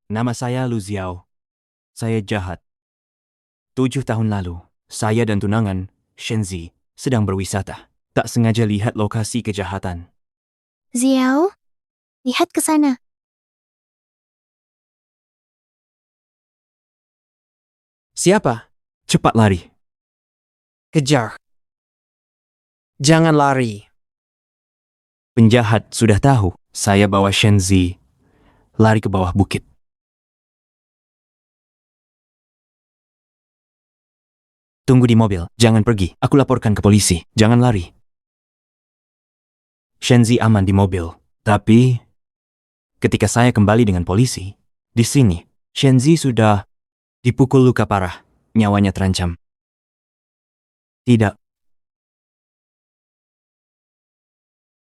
Nama saya Lu Xiao. Saya jahat. 7 tahun lalu, saya dan tunangan, Shenzi, sedang berwisata. Tak sengaja lihat lokasi kejahatan. Xiao, lihat ke sana. Siapa? Cepat lari. Kejar. Jangan lari. Penjahat sudah tahu. Saya bawa Shenzi lari ke bawah bukit. Tunggu di mobil. Jangan pergi. Aku laporkan ke polisi. Jangan lari. Shenzi aman di mobil. Tapi, ketika saya kembali dengan polisi, di sini, Shenzi sudah dipukul luka parah. Nyawanya terancam. Tidak.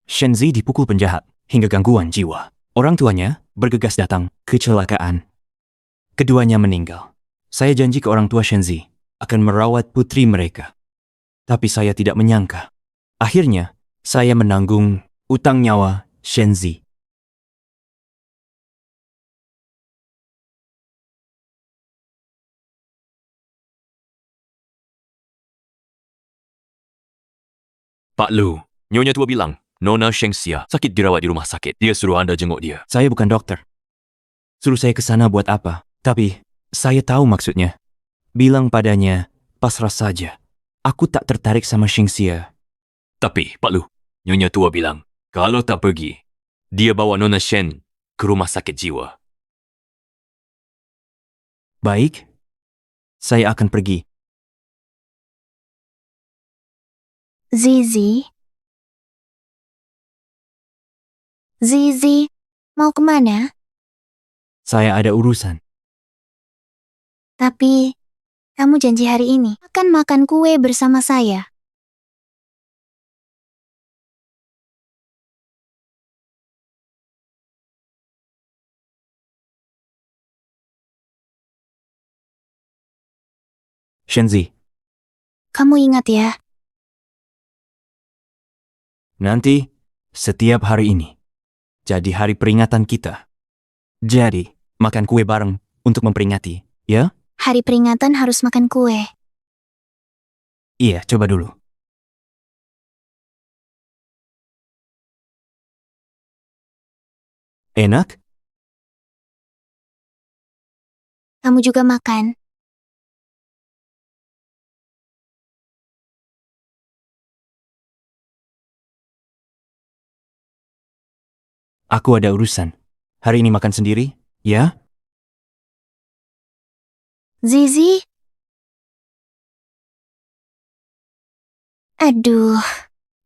Shenzi dipukul penjahat hingga gangguan jiwa. Orang tuanya bergegas datang. Kecelakaan. Keduanya meninggal. Saya janji ke orang tua Shenzi akan merawat putri mereka. Tapi saya tidak menyangka. Akhirnya, saya menanggung utang nyawa Shenzi. Pak Lu, Nyonya tua bilang, Nona Shengxia sakit dirawat di rumah sakit. Dia suruh Anda jenguk dia. Saya bukan dokter. Suruh saya ke sana buat apa? Tapi, saya tahu maksudnya. Bilang padanya, pasrah saja. Aku tak tertarik sama Shengxia. Tapi, Pak Lu, Nyonya tua bilang, kalau tak pergi, dia bawa Nona Shen ke rumah sakit jiwa. Baik, saya akan pergi. Zizi, mau kemana? Saya ada urusan. Tapi, kamu janji hari ini akan makan kue bersama saya. Shenzi, Kamu ingat ya, nanti, setiap hari ini, jadi hari peringatan kita. Jadi, makan kue bareng untuk memperingati, ya? hari peringatan harus makan kue. Iya, coba dulu. Enak? Kamu juga makan. Aku ada urusan. Hari ini makan sendiri, ya? Zizi? Aduh,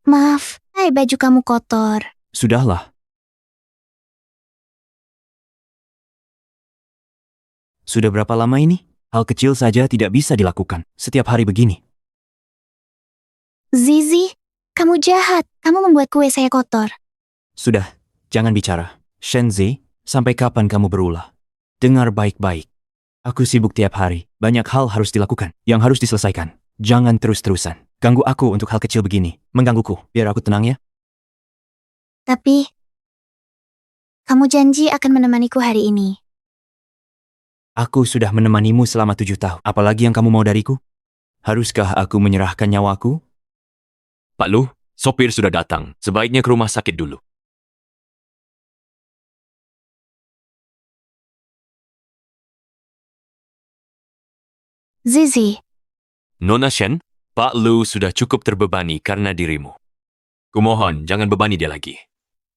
maaf. Baju kamu kotor. Sudahlah. Sudah berapa lama ini? Hal kecil saja tidak bisa dilakukan. Setiap hari begini. Zizi, kamu jahat. Kamu membuat kue saya kotor. Sudah, jangan bicara. Shenzi, sampai kapan kamu berulah? Dengar baik-baik. Aku sibuk tiap hari. Banyak hal harus dilakukan. Yang harus diselesaikan. Jangan terus-terusan. Ganggu aku untuk hal kecil begini. Menggangguku. Biar aku tenang ya. Tapi, kamu janji akan menemaniku hari ini. Aku sudah menemanimu selama 7 tahun. Apalagi yang kamu mau dariku? Haruskah aku menyerahkan nyawaku? Pak Lu, sopir sudah datang. Sebaiknya ke rumah sakit dulu. Zizi, Nona Shen, Pak Lu sudah cukup terbebani karena dirimu. Kumohon, jangan bebani dia lagi.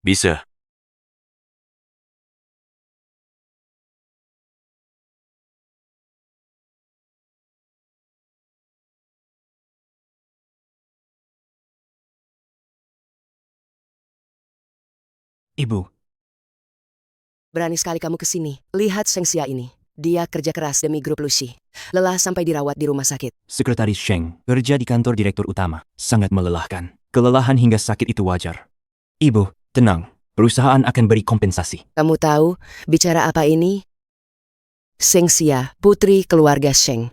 Bisa. Ibu, Berani sekali kamu ke sini. Lihat Shengxia ini. Dia kerja keras demi grup Lucy. Lelah sampai dirawat di rumah sakit. Sekretaris Sheng, kerja di kantor direktur utama. Sangat melelahkan. Kelelahan hingga sakit itu wajar. Ibu, tenang. Perusahaan akan beri kompensasi. Kamu tahu bicara apa ini? Shengxia, putri keluarga Sheng.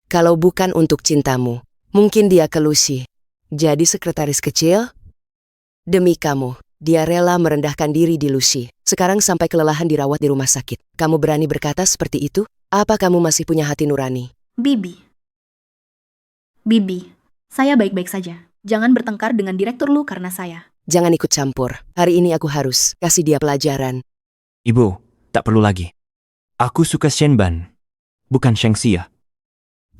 Kalau bukan untuk cintamu, mungkin dia ke Lucy. Jadi sekretaris kecil? Demi kamu, Dia rela merendahkan diri di Lucy. Sekarang sampai kelelahan dirawat di rumah sakit. Kamu berani berkata seperti itu? Apa kamu masih punya hati nurani? Bibi. Bibi, saya baik-baik saja. Jangan bertengkar dengan direktur Lu karena saya. Jangan ikut campur. Hari ini aku harus kasih dia pelajaran. Ibu, tak perlu lagi. Aku suka Shenban, bukan Shengxia.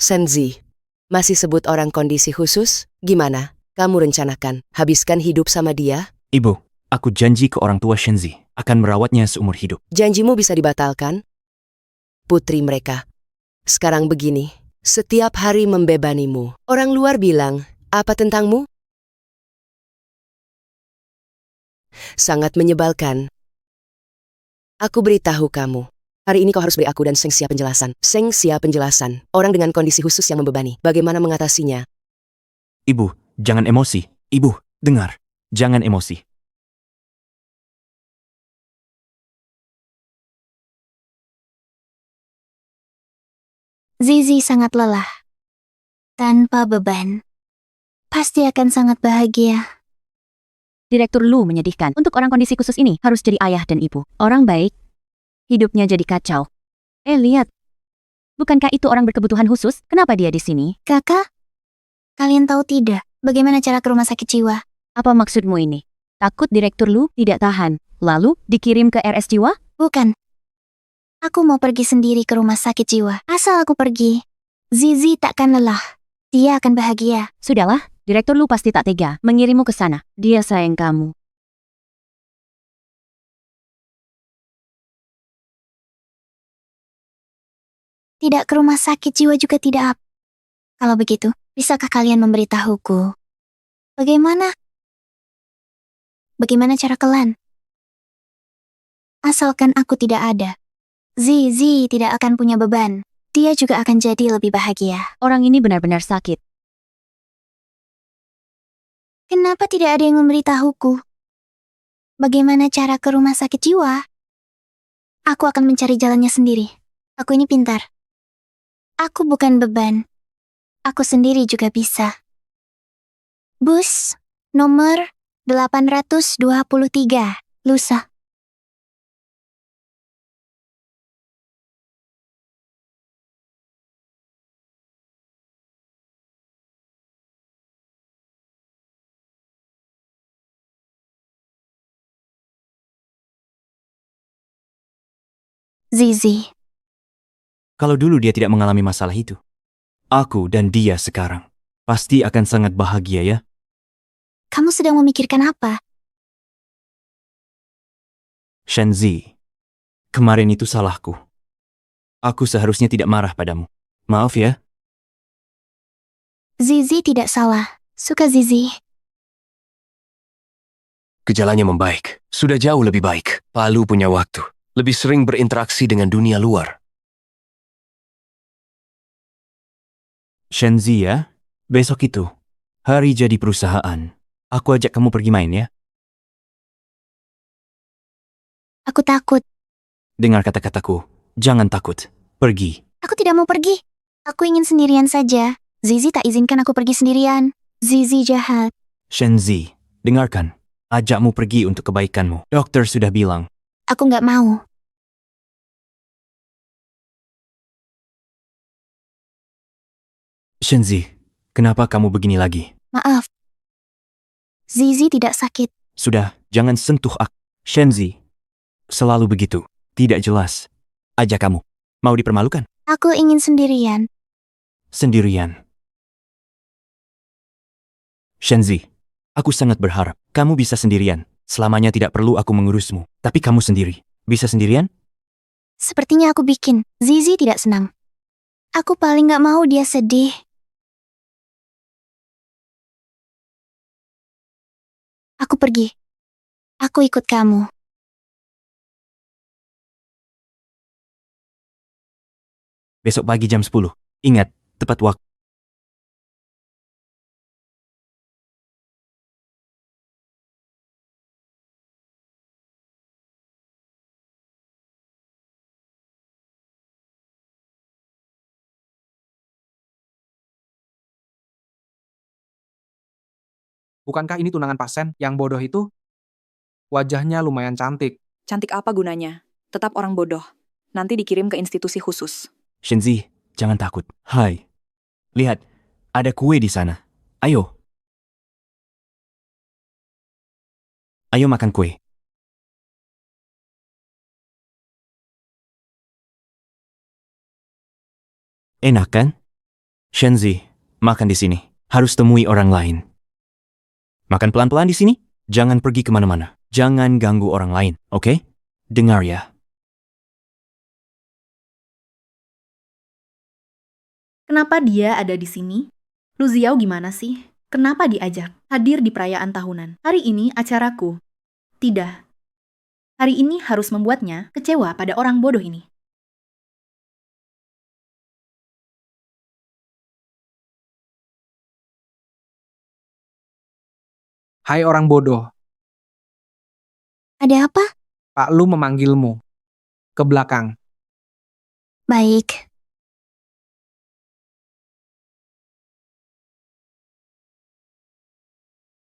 Senzi, masih sebut orang kondisi khusus? Gimana? Kamu rencanakan habiskan hidup sama dia? Ibu, aku janji ke orang tua Shenzi akan merawatnya seumur hidup. Janjimu bisa dibatalkan? Putri mereka. Sekarang begini, setiap hari membebanimu. Orang luar bilang, apa tentangmu? Sangat menyebalkan. Aku beritahu kamu. Hari ini kau harus beri aku dan Shengxia penjelasan. Shengxia penjelasan. Orang dengan kondisi khusus yang membebani. Bagaimana mengatasinya? Ibu, jangan emosi. Ibu, dengar. Jangan emosi. Zizi sangat lelah. Tanpa beban. Pasti akan sangat bahagia. Direktur Lu menyedihkan. Untuk orang kondisi khusus ini harus jadi ayah dan ibu. Orang baik, hidupnya jadi kacau. Lihat. Bukankah itu orang berkebutuhan khusus? Kenapa dia di sini? Kakak, kalian tahu tidak bagaimana cara ke rumah sakit jiwa? Apa maksudmu ini? Takut direktur Lu tidak tahan, lalu dikirim ke RS jiwa? Bukan. Aku mau pergi sendiri ke rumah sakit jiwa. Asal aku pergi, Zizi takkan lelah. Dia akan bahagia. Sudahlah, direktur Lu pasti tak tega mengirimmu ke sana. Dia sayang kamu. Tidak ke rumah sakit jiwa juga tidak apa. Kalau begitu, bisakah kalian memberitahuku? Bagaimana? Bagaimana cara kelan? Asalkan aku tidak ada, Zizi tidak akan punya beban. Dia juga akan jadi lebih bahagia. Orang ini benar-benar sakit. Kenapa tidak ada yang memberitahuku? Bagaimana cara ke rumah sakit jiwa? Aku akan mencari jalannya sendiri. Aku ini pintar. Aku bukan beban. Aku sendiri juga bisa. Bus nomor 823, lusa. Zizi, Kalau dulu dia tidak mengalami masalah itu, aku dan dia sekarang pasti akan sangat bahagia ya. kamu sedang memikirkan apa? Shenzi, kemarin itu salahku. Aku seharusnya tidak marah padamu. Maaf ya. Zizi tidak salah. Suka Zizi. Gejalanya membaik. Sudah jauh lebih baik. Palu punya waktu. Lebih sering berinteraksi dengan dunia luar. Shenzi ya, besok itu, hari jadi perusahaan. Aku ajak kamu pergi main ya. Aku takut. Dengar kata-kataku, jangan takut. Pergi. Aku tidak mau pergi. Aku ingin sendirian saja. Zizi tak izinkan aku pergi sendirian. Zizi jahat. Shenzi, dengarkan. Ajakmu pergi untuk kebaikanmu. Dokter sudah bilang. Aku nggak mau. Shenzi, kenapa kamu begini lagi? Maaf. Zizi tidak sakit. Sudah, jangan sentuh aku. Shenzi, selalu begitu. Tidak jelas. Ajak kamu. Mau dipermalukan? Aku ingin sendirian. Sendirian. Shenzi, aku sangat berharap kamu bisa sendirian. Selamanya tidak perlu aku mengurusmu. Tapi kamu sendiri. Bisa sendirian? Sepertinya aku bikin Zizi tidak senang. Aku paling nggak mau dia sedih. Aku pergi. Aku ikut kamu. Besok pagi jam 10. Ingat, tepat waktu. Bukankah ini tunangan pasien yang bodoh itu? Wajahnya lumayan cantik. Cantik apa gunanya? Tetap orang bodoh. Nanti dikirim ke institusi khusus. Shenzi, jangan takut. Hai. Lihat, ada kue di sana. Ayo. Ayo makan kue. Enak kan? Shenzi, makan di sini. Harus temui orang lain. Makan pelan-pelan di sini. Jangan pergi kemana-mana. Jangan ganggu orang lain, oke? Dengar ya. Kenapa dia ada di sini? Lu Xiao gimana sih? Kenapa diajak hadir di perayaan tahunan? Hari ini acaraku. Tidak. Hari ini harus membuatnya kecewa pada orang bodoh ini. Hai orang bodoh, Ada apa? Pak Lu memanggilmu. Ke belakang. Baik.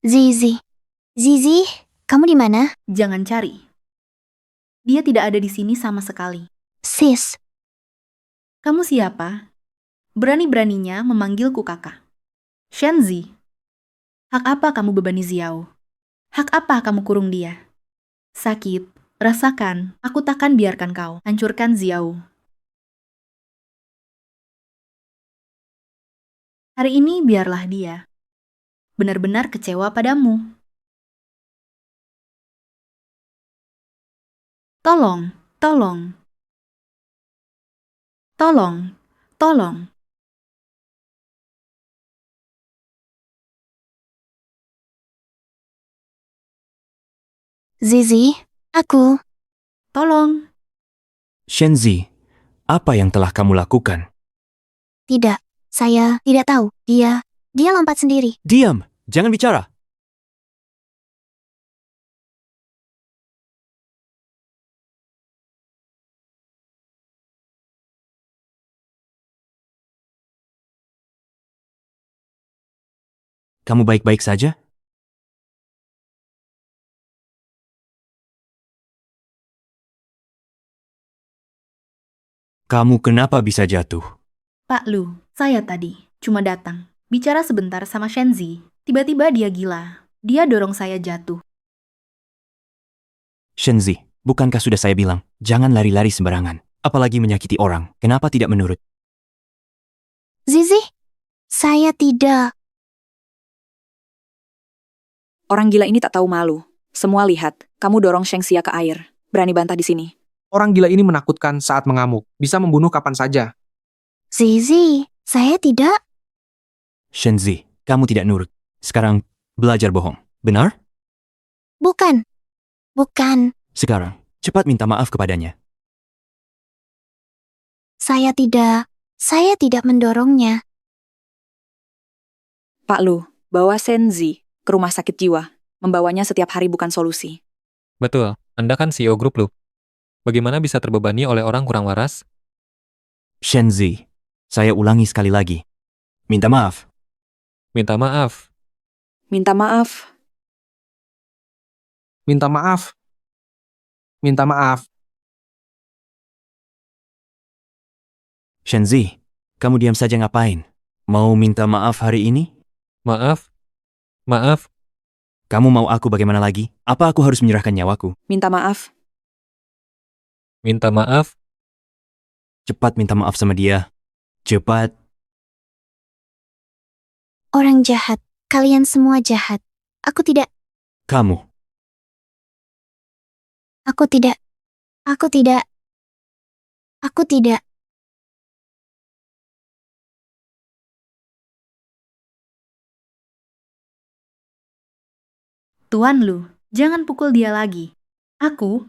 Zizi. Zizi, kamu di mana? Jangan cari. Dia tidak ada di sini sama sekali. Sis, Kamu siapa? Berani-beraninya memanggilku kakak. Shenzi. Hak apa kamu bebani Xiao? Hak apa kamu kurung dia? Sakit, rasakan. Aku takkan biarkan kau hancurkan Xiao. Hari ini biarlah dia benar-benar kecewa padamu. Tolong, tolong. Tolong, tolong. Zizi, aku. Tolong. Shenzi, apa yang telah kamu lakukan? Tidak, saya tidak tahu. Dia lompat sendiri. Diam, jangan bicara. Kamu baik-baik saja? Kamu kenapa bisa jatuh? Pak Lu, saya tadi cuma datang, bicara sebentar sama Shenzi. Tiba-tiba dia gila. Dia dorong saya jatuh. Shenzi, bukankah sudah saya bilang, jangan lari-lari sembarangan, apalagi menyakiti orang. Kenapa tidak menurut? Zizi, saya tidak. Orang gila ini tak tahu malu. Semua lihat, kamu dorong Sheng Xia ke air. Berani bantah di sini. Orang gila ini menakutkan saat mengamuk. Bisa membunuh kapan saja. Zizi, saya tidak. Shenzi, kamu tidak nurut. Sekarang, belajar bohong. Benar? Bukan. Bukan. Sekarang, cepat minta maaf kepadanya. Saya tidak. Saya tidak mendorongnya. Pak Lu, bawa Senzi ke rumah sakit jiwa. Membawanya setiap hari bukan solusi. Betul, Anda kan CEO grup Lu. Bagaimana bisa terbebani oleh orang kurang waras? Shenzi, saya ulangi sekali lagi. Minta maaf. Minta maaf. Minta maaf. Minta maaf. Minta maaf. Shenzi, kamu diam saja ngapain? Mau minta maaf hari ini? Maaf. Maaf. Kamu mau aku bagaimana lagi? Apa aku harus menyerahkan nyawaku? Minta maaf. Minta maaf. Cepat minta maaf sama dia. Cepat. Orang jahat. Kalian semua jahat. Aku tidak. Kamu. Aku tidak. Aku tidak. Aku tidak. Tuan Lu, jangan pukul dia lagi. Aku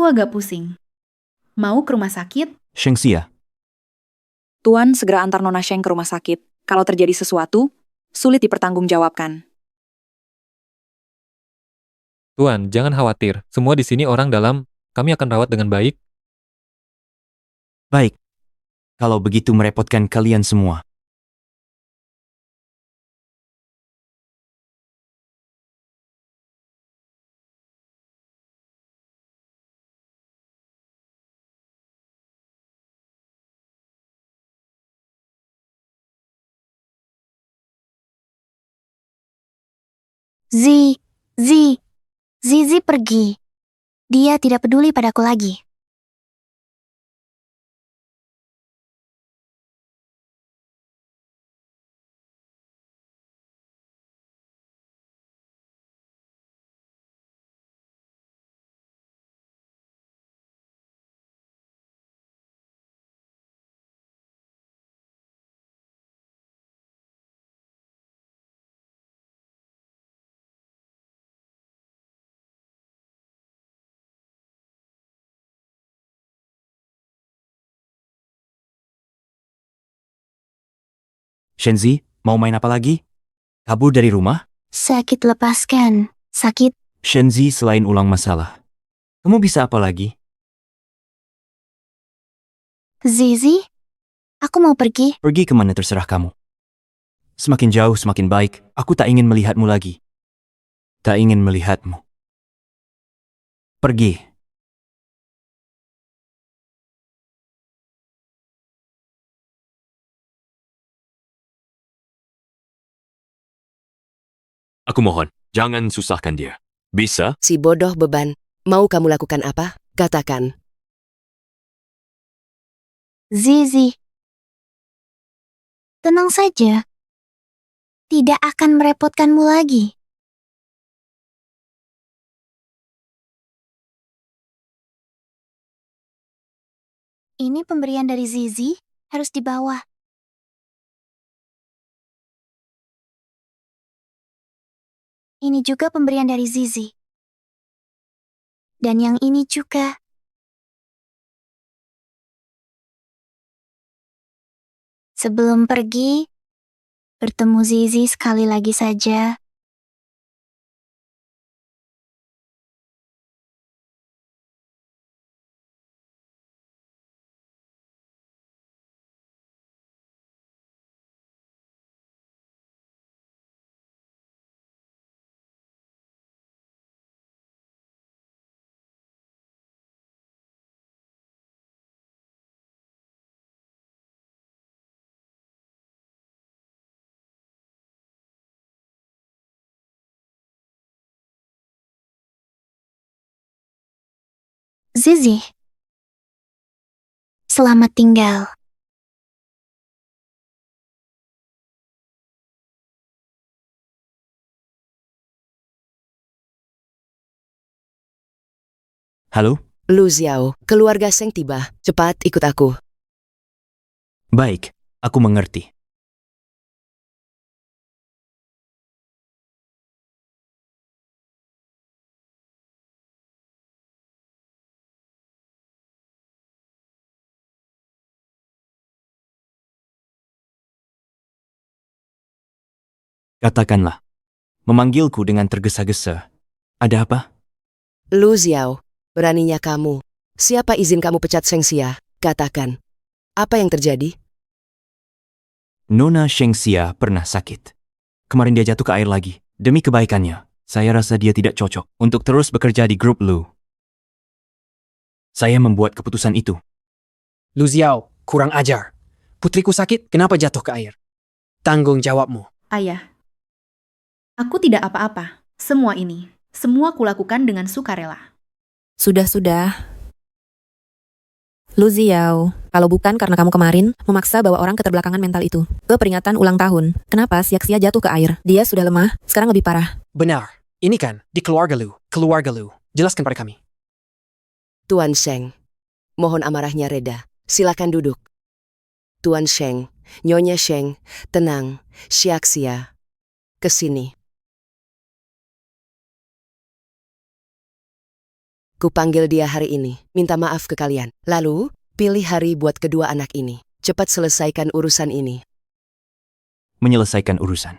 agak pusing. Mau ke rumah sakit? Sheng Xia, Tuan segera antar Nona Sheng ke rumah sakit. Kalau terjadi sesuatu, sulit dipertanggungjawabkan. Tuan, jangan khawatir. Semua di sini orang dalam. Kami akan rawat dengan baik. baik. Kalau begitu merepotkan kalian semua. Zizi pergi. Dia tidak peduli padaku lagi. Shenzi, mau main apa lagi? Kabur dari rumah? Sakit lepaskan. Sakit. Shenzi, selain ulang masalah, kamu bisa apa lagi? Zizi, aku mau pergi. Pergi kemana terserah kamu. Semakin jauh semakin baik. Aku tak ingin melihatmu lagi. Tak ingin melihatmu. Pergi. Aku mohon, jangan susahkan dia. Bisa? Si bodoh beban, mau kamu lakukan apa? Katakan. Zizi, tenang saja. Tidak akan merepotkanmu lagi. Ini pemberian dari Zizi, harus dibawa. Ini juga pemberian dari Zizi. Dan yang ini juga. Sebelum pergi, bertemu Zizi sekali lagi saja. Zizi, selamat tinggal. Halo? Lu Xiao, keluarga Seng tiba. Cepat ikut aku. Baik, aku mengerti. Katakanlah, memanggilku dengan tergesa-gesa. Ada apa? Lu Xiao, beraninya kamu. Siapa izin kamu pecat Seng Xia? Katakan. Apa yang terjadi? Nona Shengxia pernah sakit. Kemarin dia jatuh ke air lagi. Demi kebaikannya, saya rasa dia tidak cocok untuk terus bekerja di grup Lu. Saya membuat keputusan itu. Lu Xiao, kurang ajar. Putriku sakit, kenapa jatuh ke air? Tanggung jawabmu. Ayah, aku tidak apa-apa. Semua kulakukan dengan sukarela. Sudah. Lu Xiao, kalau bukan karena kamu kemarin memaksa bawa orang keterbelakangan mental itu ke peringatan ulang tahun, kenapa Sia jatuh ke air? Dia sudah lemah, sekarang lebih parah. Benar, ini kan di keluarga Lu. Jelaskan pada kami. Tuan Sheng, mohon amarahnya reda. Silakan duduk. Tuan Sheng, Nyonya Sheng, tenang. Xiaxia, kesini. Kupanggil dia hari ini, minta maaf ke kalian. Lalu, pilih hari buat kedua anak ini. Cepat selesaikan urusan ini. Menyelesaikan urusan.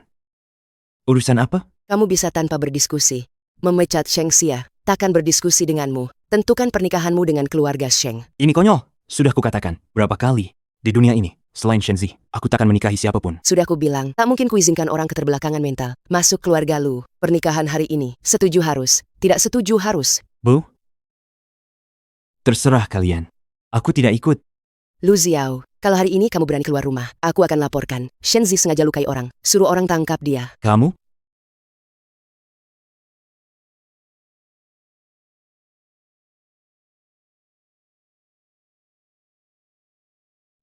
Urusan apa? Kamu bisa tanpa berdiskusi. Memecat Sheng Xia, takkan berdiskusi denganmu. Tentukan pernikahanmu dengan keluarga Sheng. Ini konyol. Sudah kukatakan berapa kali di dunia ini, selain Shenzi, aku takkan menikahi siapapun. Sudah kubilang, tak mungkin kuizinkan orang keterbelakangan mental masuk keluarga Lu. Pernikahan hari ini, setuju harus. Tidak setuju harus. Bu? Terserah kalian. Aku tidak ikut. Lu Xiao, kalau hari ini kamu berani keluar rumah, aku akan laporkan. Shenzi sengaja lukai orang. Suruh orang tangkap dia. Kamu?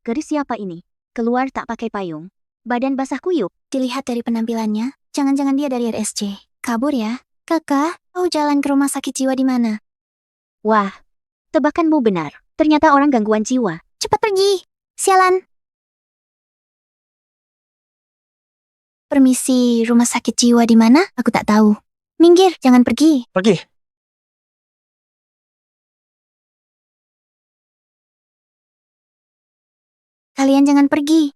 Keris siapa ini? Keluar tak pakai payung. Badan basah kuyup. Dilihat dari penampilannya, jangan-jangan dia dari RSC. Kabur ya? Kakak, tahu jalan ke rumah sakit jiwa di mana? Wah, tebakanmu benar. Ternyata orang gangguan jiwa. Cepat pergi! Sialan! Permisi, rumah sakit jiwa di mana? Aku tak tahu. Minggir, jangan pergi. Pergi. Kalian jangan pergi.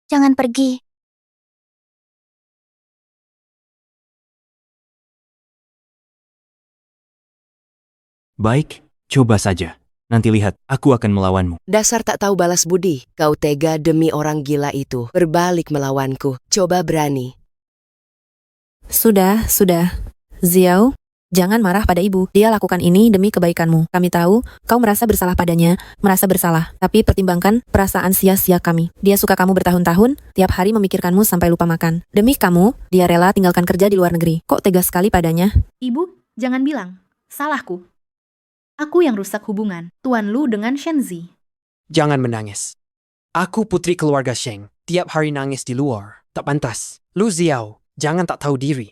Jangan pergi. Baik, coba saja. Nanti lihat, aku akan melawanmu. Dasar tak tahu balas budi. Kau tega demi orang gila itu. Berbalik melawanku. Coba berani. Sudah. Xiao, jangan marah pada ibu. Dia lakukan ini demi kebaikanmu. Kami tahu kau merasa bersalah padanya, merasa bersalah. Tapi pertimbangkan perasaan sia-sia kami. Dia suka kamu bertahun-tahun, tiap hari memikirkanmu sampai lupa makan. Demi kamu, dia rela tinggalkan kerja di luar negeri. Kok tega sekali padanya? Ibu, jangan bilang. Salahku. Aku yang rusak hubungan Tuan Lu dengan Shenzi. Jangan menangis. Aku putri keluarga Sheng. Tiap hari nangis di luar. Tak pantas. Lu Xiao, jangan tak tahu diri.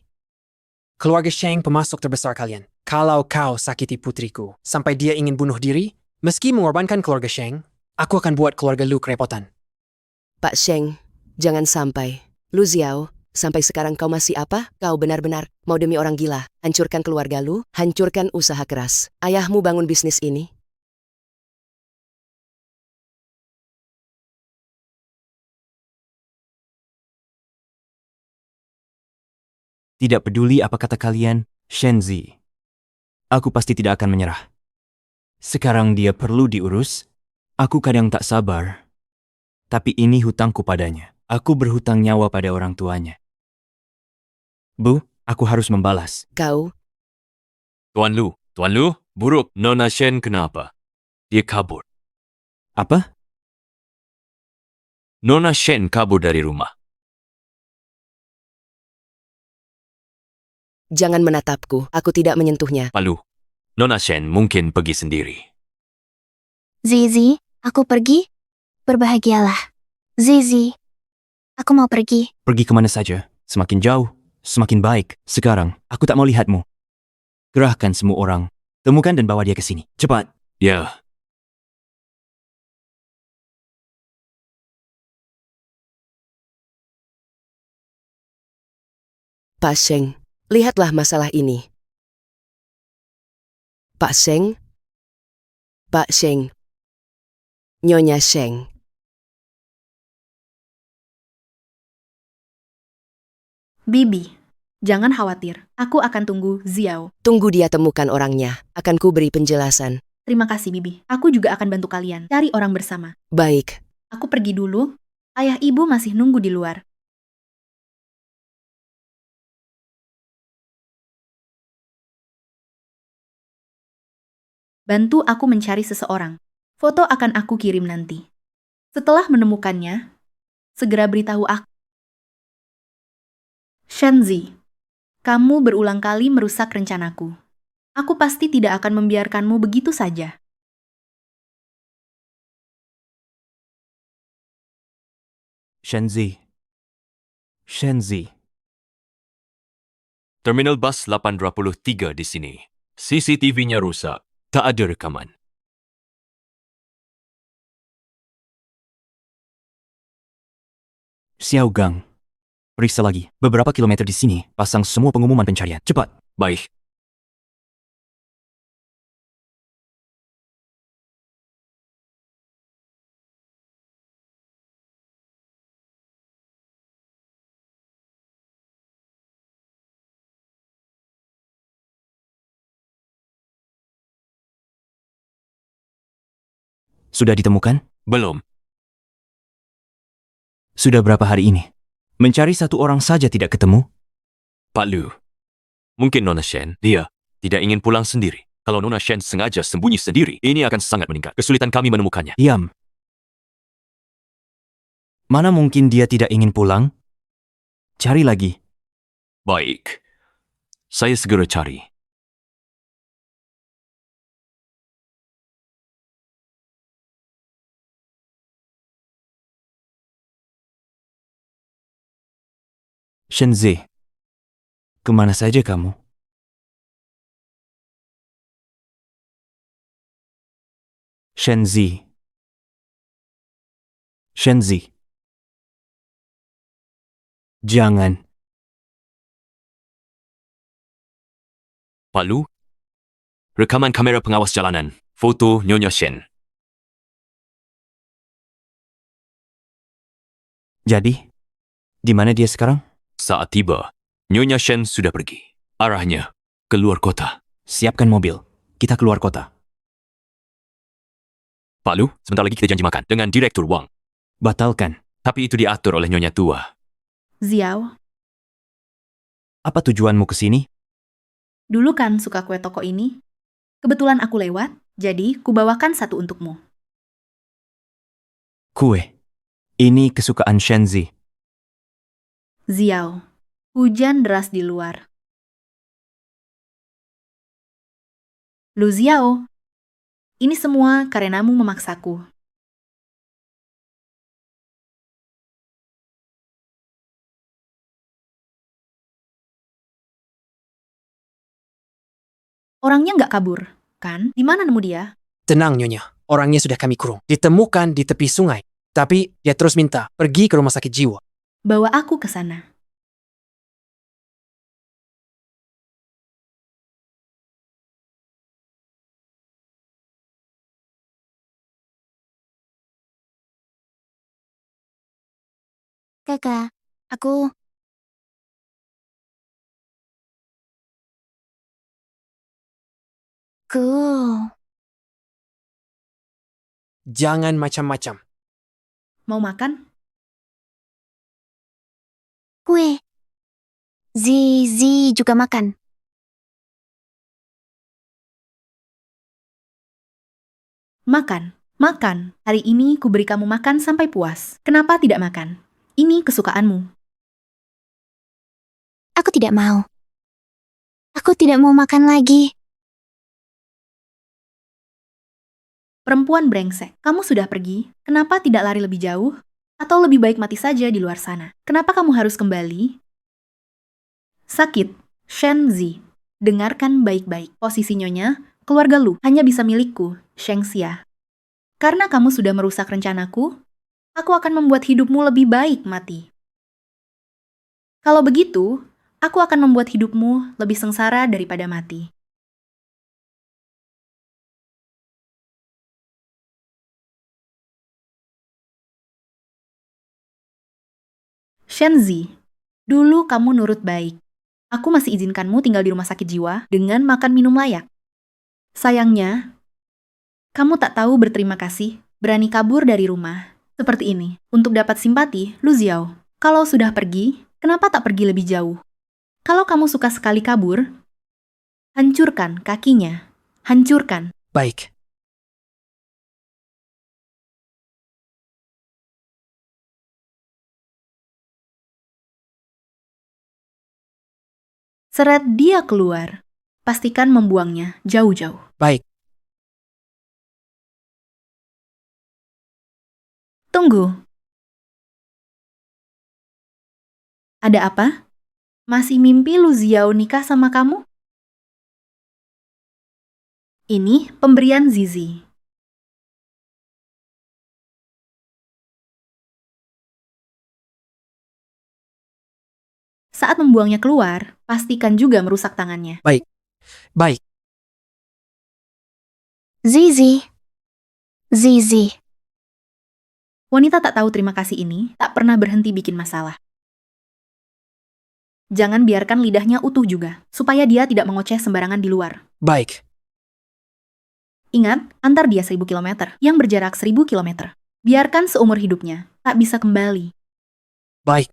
Keluarga Sheng pemasok terbesar kalian. Kalau kau sakiti putriku sampai dia ingin bunuh diri, meski mengorbankan keluarga Sheng, aku akan buat keluarga Lu kerepotan. Pak Sheng, jangan sampai. Lu Xiao, sampai sekarang kau masih apa? Kau benar-benar mau demi orang gila. Hancurkan keluarga lu, hancurkan usaha keras. Ayahmu bangun bisnis ini. Tidak peduli apa kata kalian, Shenzi. Aku pasti tidak akan menyerah. Sekarang dia perlu diurus. Aku kadang tak sabar. Tapi ini hutangku padanya. Aku berhutang nyawa pada orang tuanya. Bu, aku harus membalas. Kau? Tuan Lu, buruk. Nona Shen kenapa? Dia kabur. Apa? Nona Shen kabur dari rumah. Jangan menatapku, aku tidak menyentuhnya. Pak Lu, Nona Shen mungkin pergi sendiri. Zizi, aku pergi? Berbahagialah. Zizi, aku mau pergi. Pergi kemana saja, semakin jauh, semakin baik. Sekarang, aku tak mau lihatmu. Gerahkan semua orang. Temukan dan bawa dia ke sini. Cepat. Ya. Pak Sheng, lihatlah masalah ini. Pak Sheng? Pak Sheng. Nyonya Sheng. Bibi, jangan khawatir. Aku akan tunggu Xiao. Tunggu dia temukan orangnya. Akan ku beri penjelasan. Terima kasih, Bibi. Aku juga akan bantu kalian cari orang bersama. Baik. Aku pergi dulu. Ayah ibu masih nunggu di luar. Bantu aku mencari seseorang. Foto akan aku kirim nanti. Setelah menemukannya, segera beritahu aku. Shenzi, kamu berulang kali merusak rencanaku. Aku pasti tidak akan membiarkanmu begitu saja. Shenzi. Terminal bus 823 di sini. CCTV-nya rusak. Tak ada rekaman. Xiao Gang. Periksa lagi. Beberapa kilometer di sini, pasang semua pengumuman pencarian. Cepat. Baik. Sudah ditemukan? Belum. Sudah berapa hari ini? Mencari satu orang saja tidak ketemu? Pak Lu, mungkin Nona Shen, dia tidak ingin pulang sendiri. Kalau Nona Shen sengaja sembunyi sendiri, ini akan sangat meningkat. Kesulitan kami menemukannya. Diam. Mana mungkin dia tidak ingin pulang? Cari lagi. Baik. Saya segera cari. Shenzi, kemana saja kamu? Shenzi. Shenzi. Jangan. Pak Lu, rekaman kamera pengawas jalanan, foto Nyonya Shen. Jadi, di mana dia sekarang? Saat tiba, Nyonya Shen sudah pergi. Arahnya keluar kota. Siapkan mobil. Kita keluar kota. Pak Lu, sebentar lagi kita janji makan dengan Direktur Wang. Batalkan. Tapi itu diatur oleh Nyonya Tua. Xiao, Apa tujuanmu ke sini? dulu kan suka kue toko ini? Kebetulan aku lewat, jadi kubawakan satu untukmu. Kue. Ini kesukaan Shenzi. Xiao, hujan deras di luar. Lu Xiao, ini semua karenamu memaksaku. Orangnya nggak kabur, kan? Di mana nemu dia? Tenang, Nyonya. Orangnya sudah kami kurung. Ditemukan di tepi sungai. Tapi dia terus minta pergi ke rumah sakit jiwa. Bawa aku ke sana. Kakak, aku... Cool. Jangan macam-macam. Mau makan? Kue. Zizi juga makan. Makan. Makan. Hari ini kuberi kamu makan sampai puas. Kenapa tidak makan? Ini kesukaanmu. Aku tidak mau. Aku tidak mau makan lagi. Perempuan brengsek, kamu sudah pergi. Kenapa tidak lari lebih jauh? Atau lebih baik mati saja di luar sana? Kenapa kamu harus kembali? Sakit. Shenzi. Dengarkan baik-baik. Posisi Nyonya, keluarga Lu hanya bisa milikku, Sheng Xia. Karena kamu sudah merusak rencanaku, aku akan membuat hidupmu lebih baik mati. Kalau begitu, aku akan membuat hidupmu lebih sengsara daripada mati. Shenzi, dulu kamu nurut baik. Aku masih izinkanmu tinggal di rumah sakit jiwa dengan makan minum layak. Sayangnya, kamu tak tahu berterima kasih, berani kabur dari rumah. Seperti ini, untuk dapat simpati, Lu Xiao. Kalau sudah pergi, kenapa tak pergi lebih jauh? Kalau kamu suka sekali kabur, hancurkan kakinya. Hancurkan. Baik. Seret dia keluar. Pastikan membuangnya jauh-jauh. Baik. Tunggu. Ada apa? Masih mimpi Lu Xiao nikah sama kamu? Ini pemberian Zizi. Saat membuangnya keluar, pastikan juga merusak tangannya. Baik. Baik. Zizi. Zizi. Wanita tak tahu terima kasih ini tak pernah berhenti bikin masalah. Jangan biarkan lidahnya utuh juga, supaya dia tidak mengoceh sembarangan di luar. Baik. Ingat, antar dia 1000 kilometer, yang berjarak 1000 kilometer. Biarkan seumur hidupnya, tak bisa kembali. Baik.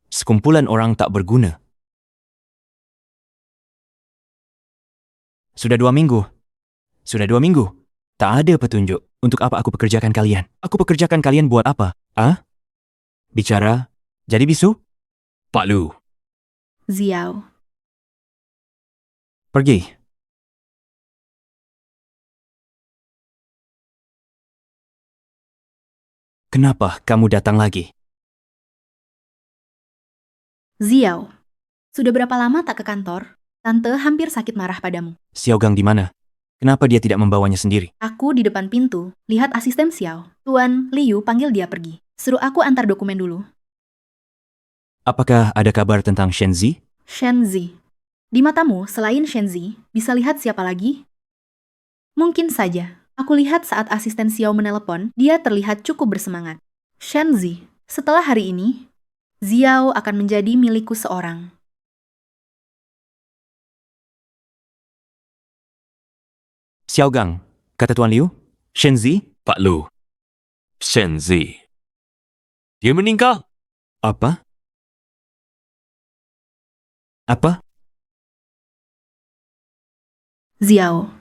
Sekumpulan orang tak berguna. Sudah 2 minggu. Sudah 2 minggu. Tak ada petunjuk. Untuk apa aku pekerjakan kalian? Aku pekerjakan kalian buat apa? Ah? Bicara? Jadi bisu? Pak Lu, Xiao. Pergi. Kenapa kamu datang lagi? Xiao, sudah berapa lama tak ke kantor? Tante hampir sakit marah padamu. Xiaogang di mana? Kenapa dia tidak membawanya sendiri? Aku di depan pintu, lihat asisten Xiao. Tuan Liu panggil dia pergi. Suruh aku antar dokumen dulu. Apakah ada kabar tentang Shenzi? Shenzi. Di matamu, selain Shenzi, bisa lihat siapa lagi? Mungkin saja. Aku lihat saat asisten Xiao menelepon, dia terlihat cukup bersemangat. Shenzi, setelah hari ini, Xiao akan menjadi milikku seorang. Xiaogang, kata Tuan Liu, Shenzi? Pak Lu, Shenzi. Dia meninggal. Apa? Apa? Xiao.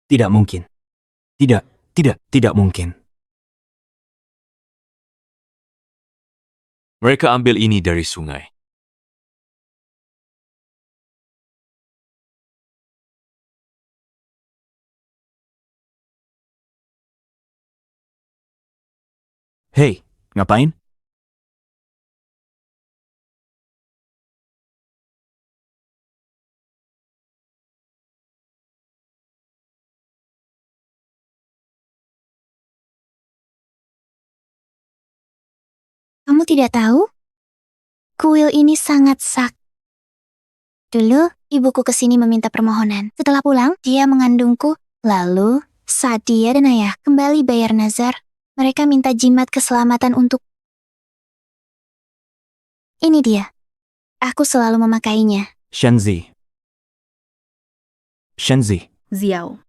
Tidak mungkin. Tidak mungkin. Mereka ambil ini dari sungai. Hei, ngapain? Kamu tidak tahu? Kuil ini sangat sakti. Dulu, ibuku kesini meminta permohonan. Setelah pulang, dia mengandungku. Lalu, saat dia dan ayah kembali bayar nazar, mereka minta jimat keselamatan untuk... Ini dia. Aku selalu memakainya. Shenzi. Shenzi. Xiao.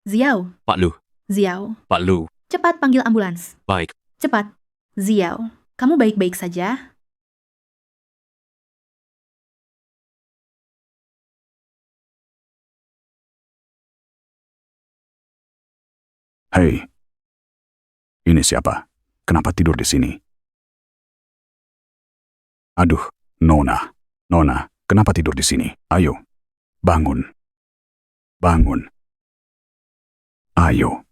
Xiao. Pak Lu, Xiao. Pak Lu. Cepat panggil ambulans. Baik. Cepat. Xiao, kamu baik-baik saja? Hei, ini siapa? Kenapa tidur di sini? Aduh, Nona. Nona, kenapa tidur di sini? Ayo, bangun. Bangun. Ayo.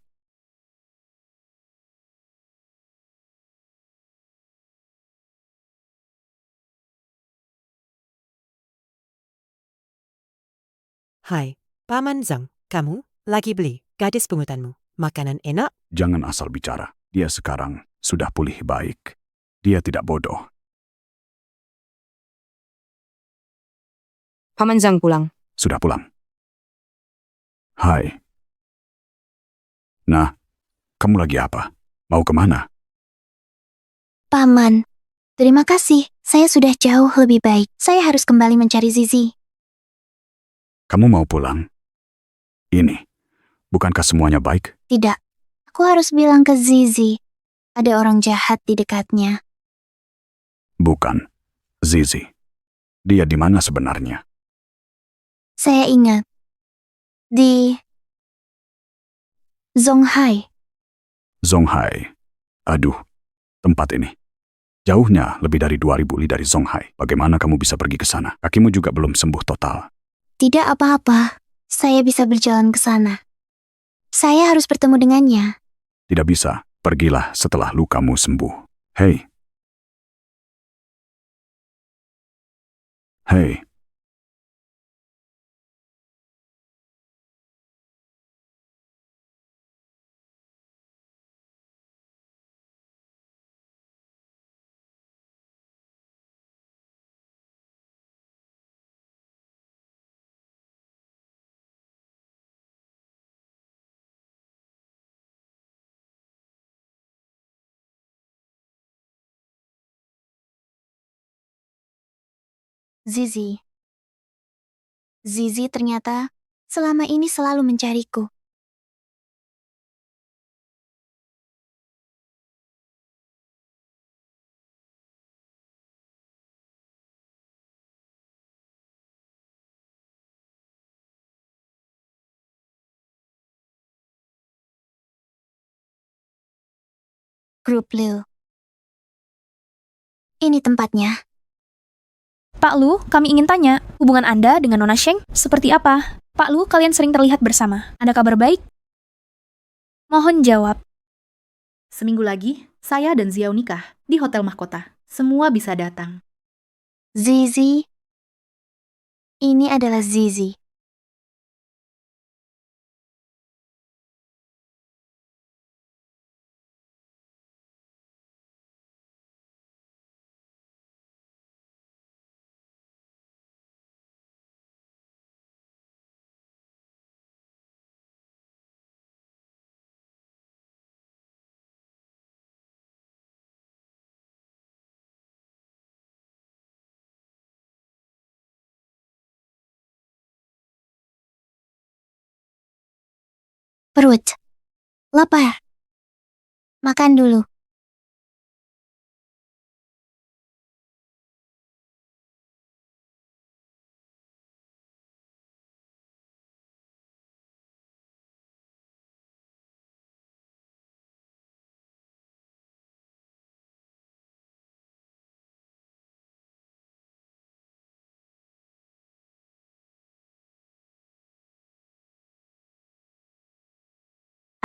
Hai, Paman Zhang, kamu lagi beli gadis pungutanmu makanan enak? Jangan asal bicara. Dia sekarang sudah pulih baik. Dia tidak bodoh. Paman Zhang pulang. Sudah pulang. Hai. Nah, kamu lagi apa? Mau kemana? Paman, terima kasih. Saya sudah jauh lebih baik. Saya harus kembali mencari Zizi. Kamu mau pulang? Ini, bukankah semuanya baik? Tidak. Aku harus bilang ke Zizi. Ada orang jahat di dekatnya. Bukan. Zizi. Dia di mana sebenarnya? Saya ingat. Di... Zonghai. Zonghai. Aduh, tempat ini. Jauhnya lebih dari 2000 li dari Zonghai. Bagaimana kamu bisa pergi ke sana? Kakimu juga belum sembuh total. Tidak apa-apa. Saya bisa berjalan ke sana. Saya harus bertemu dengannya. Tidak bisa. Pergilah setelah lukamu sembuh. Hei. Hei. Zizi. Zizi ternyata selama ini selalu mencariku. Grup Liu. Ini tempatnya. Pak Lu, kami ingin tanya, hubungan Anda dengan Nona Sheng seperti apa? Pak Lu, kalian sering terlihat bersama. Ada kabar baik? Mohon jawab. Seminggu lagi, saya dan Xiao nikah di Hotel Mahkota. Semua bisa datang. Zizi. Ini adalah Zizi. Perut. Lapar. Makan dulu.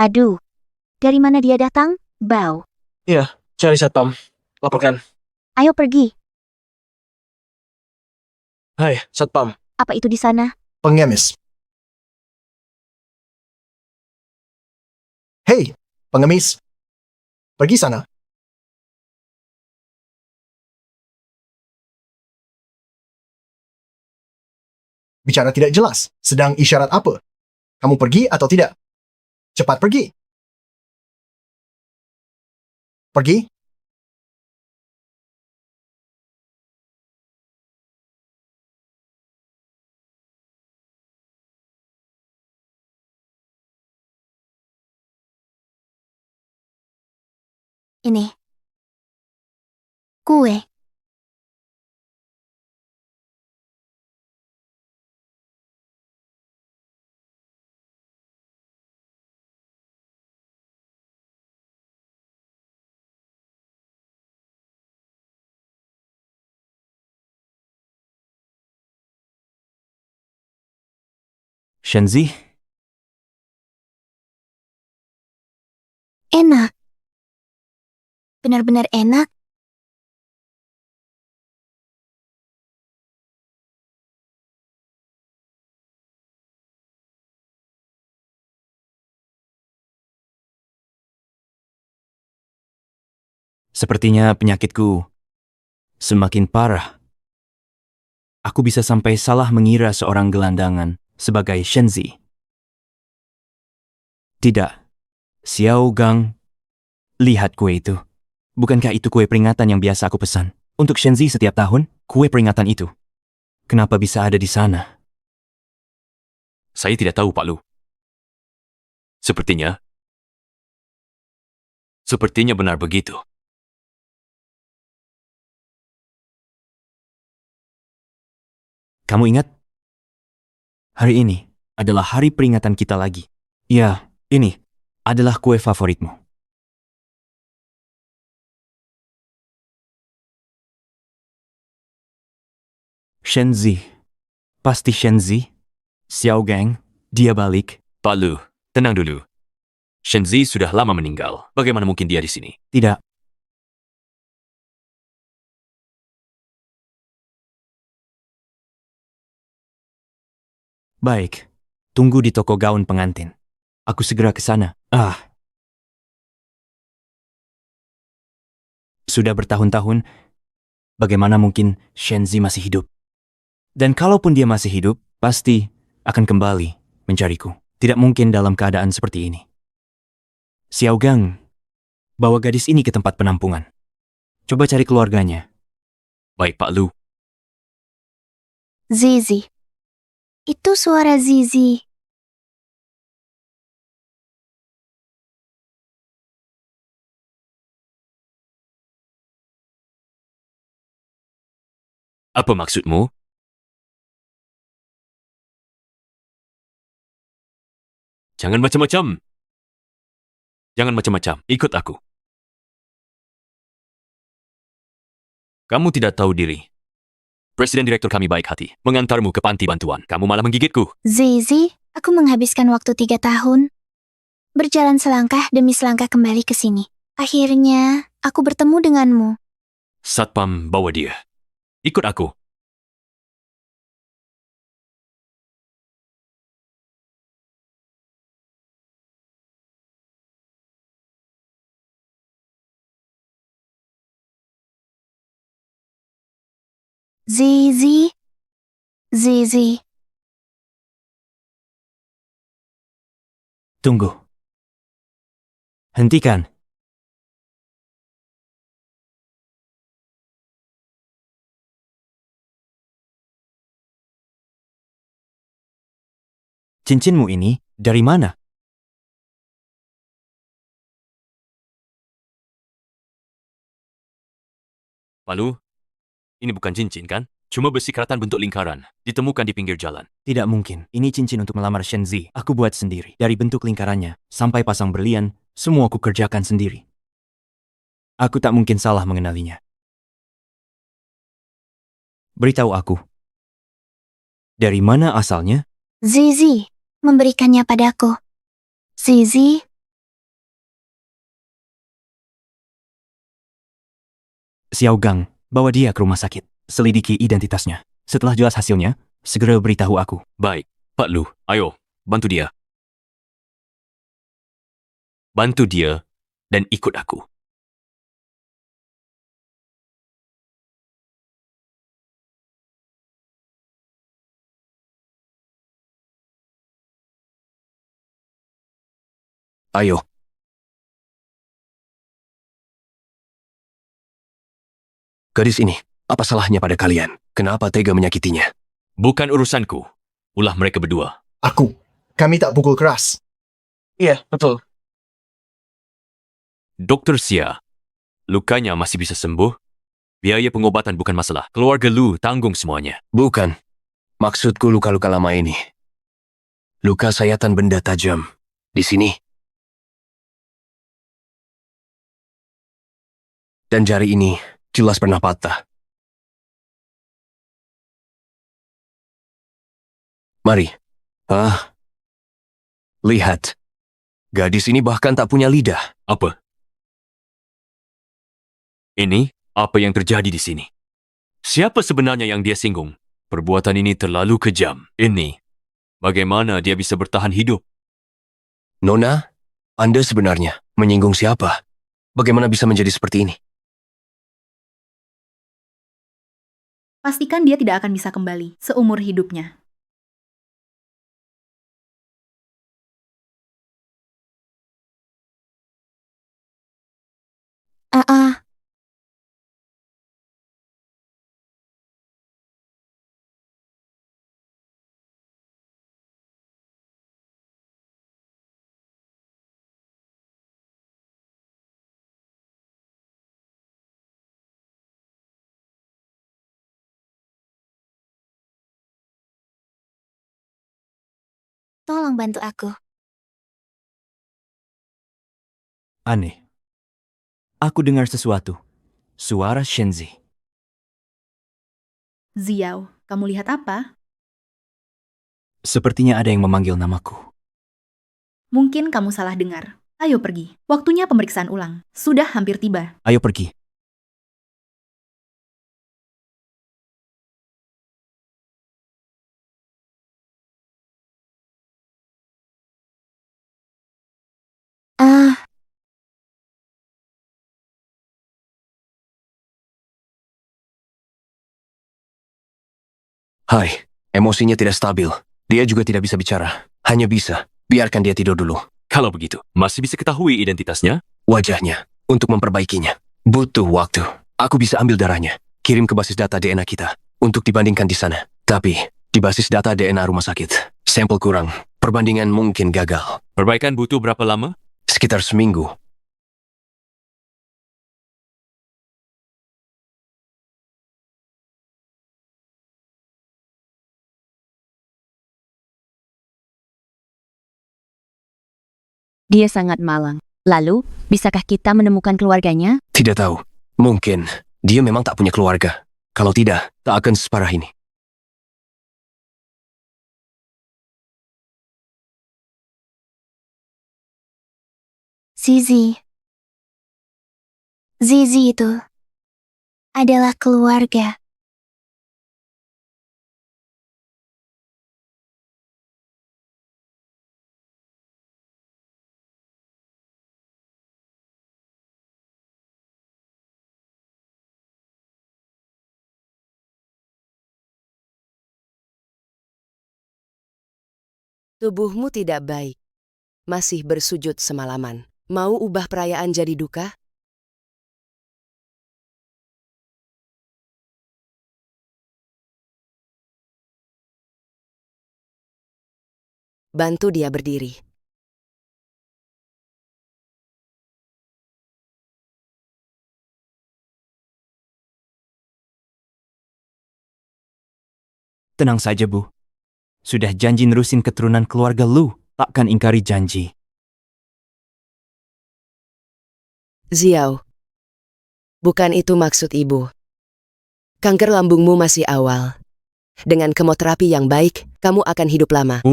Aduh, dari mana dia datang? Bau. Iya, cari satpam. Laporkan. Ayo pergi. Hai, satpam. Apa itu di sana? Pengemis. Hei, pengemis. Pergi sana. Bicara tidak jelas. Sedang isyarat apa? Kamu pergi atau tidak? Cepat pergi. Pergi. Ini. Kue. Shenzi, Enak. Benar-benar enak. sepertinya penyakitku semakin parah. Aku bisa sampai salah mengira seorang gelandangan sebagai Shenzi. Tidak. Xiao Gang, lihat kue itu. Bukankah itu kue peringatan yang biasa aku pesan? Untuk Shenzi setiap tahun, kue peringatan itu. Kenapa bisa ada di sana? Saya tidak tahu, Pak Lu. Sepertinya benar begitu. Kamu ingat? Hari ini adalah hari peringatan kita lagi. Ya, ini adalah kue favoritmu. Shenzi. Pasti Shenzi. Xiao Gang, dia balik. Pak Lu, tenang dulu. Shenzi sudah lama meninggal. Bagaimana mungkin dia di sini? Tidak. Baik, tunggu di toko gaun pengantin. Aku segera ke sana. Sudah bertahun-tahun, bagaimana mungkin Shenzi masih hidup? Dan kalaupun dia masih hidup, pasti akan kembali mencariku. Tidak mungkin dalam keadaan seperti ini. Xiao Gang, bawa gadis ini ke tempat penampungan. Coba cari keluarganya. Baik, Pak Lu. Zizi. Itu suara Zizi. Apa maksudmu? Jangan macam-macam. Jangan macam-macam. Ikut aku. Kamu tidak tahu diri. Presiden direktur kami baik hati. Mengantarmu ke panti bantuan. Kamu malah menggigitku. Zizi, aku menghabiskan waktu 3 tahun. Berjalan selangkah demi selangkah kembali ke sini. Akhirnya, aku bertemu denganmu. Satpam bawa dia. Ikut aku. Zizi. Zizi. Tunggu. Hentikan. Cincinmu ini dari mana? Palu, ini bukan cincin kan? Cuma besi keratan bentuk lingkaran. Ditemukan di pinggir jalan. Tidak mungkin. Ini cincin untuk melamar Shenzi. Aku buat sendiri. Dari bentuk lingkarannya, sampai pasang berlian, semua aku kerjakan sendiri. Aku tak mungkin salah mengenalinya. Beritahu aku. Dari mana asalnya? Zizi memberikannya padaku. Zizi. Xiao Gang, bawa dia ke rumah sakit. Selidiki identitasnya. Setelah jelas hasilnya, segera beritahu aku. Baik, Pak Lu, ayo, bantu dia. Bantu dia dan ikut aku. Ayo. Gadis ini, apa salahnya pada kalian? Kenapa tega menyakitinya? Bukan urusanku. Ulah mereka berdua. Kami tak pukul keras. Iya, betul. Dokter Xia, lukanya masih bisa sembuh? Biaya pengobatan bukan masalah. Keluarga Lu tanggung semuanya. Bukan. Maksudku luka-luka lama ini. Luka sayatan benda tajam. Di sini. Dan jari ini jelas pernah patah. Mari. Lihat. Gadis ini bahkan tak punya lidah. Apa? Ini apa yang terjadi di sini? Siapa sebenarnya yang dia singgung? Perbuatan ini terlalu kejam. Ini, bagaimana dia bisa bertahan hidup? Nona, Anda sebenarnya menyinggung siapa? Bagaimana bisa menjadi seperti ini? Pastikan dia tidak akan bisa kembali seumur hidupnya. Tolong bantu aku. Aneh. Aku dengar sesuatu. Suara Shenzi. Ziao, kamu lihat apa? Sepertinya ada yang memanggil namaku. Mungkin kamu salah dengar. Ayo pergi. Waktunya pemeriksaan ulang. Sudah hampir tiba. Ayo pergi. Hai, emosinya tidak stabil. Dia juga tidak bisa bicara. Hanya bisa. Biarkan dia tidur dulu. Kalau begitu, masih bisa ketahui identitasnya? Wajahnya, untuk memperbaikinya. Butuh waktu. Aku bisa ambil darahnya. Kirim ke basis data DNA kita. Untuk dibandingkan di sana. Tapi, di basis data DNA rumah sakit. Sampel kurang. Perbandingan mungkin gagal. Perbaikan butuh berapa lama? Sekitar seminggu. Dia sangat malang. Lalu, bisakah kita menemukan keluarganya? Tidak tahu. Mungkin dia memang tak punya keluarga. Kalau tidak, tak akan separah ini. Zizi. Zizi itu adalah keluarga. Tubuhmu tidak baik. Masih bersujud semalaman. Mau ubah perayaan jadi duka? Bantu dia berdiri. Tenang saja, Bu. Sudah janji nerusin keturunan keluarga Lu, takkan ingkari janji. Xiao, bukan itu maksud ibu. Kanker lambungmu masih awal. Dengan kemoterapi yang baik, kamu akan hidup lama.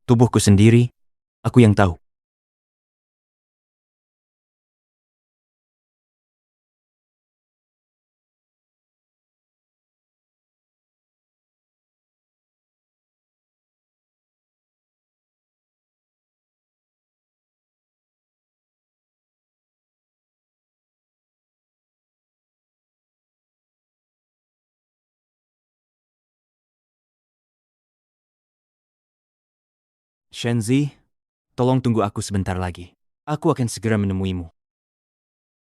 Tubuhku sendiri, aku yang tahu. Shenzi, tolong tunggu aku sebentar lagi. Aku akan segera menemuimu.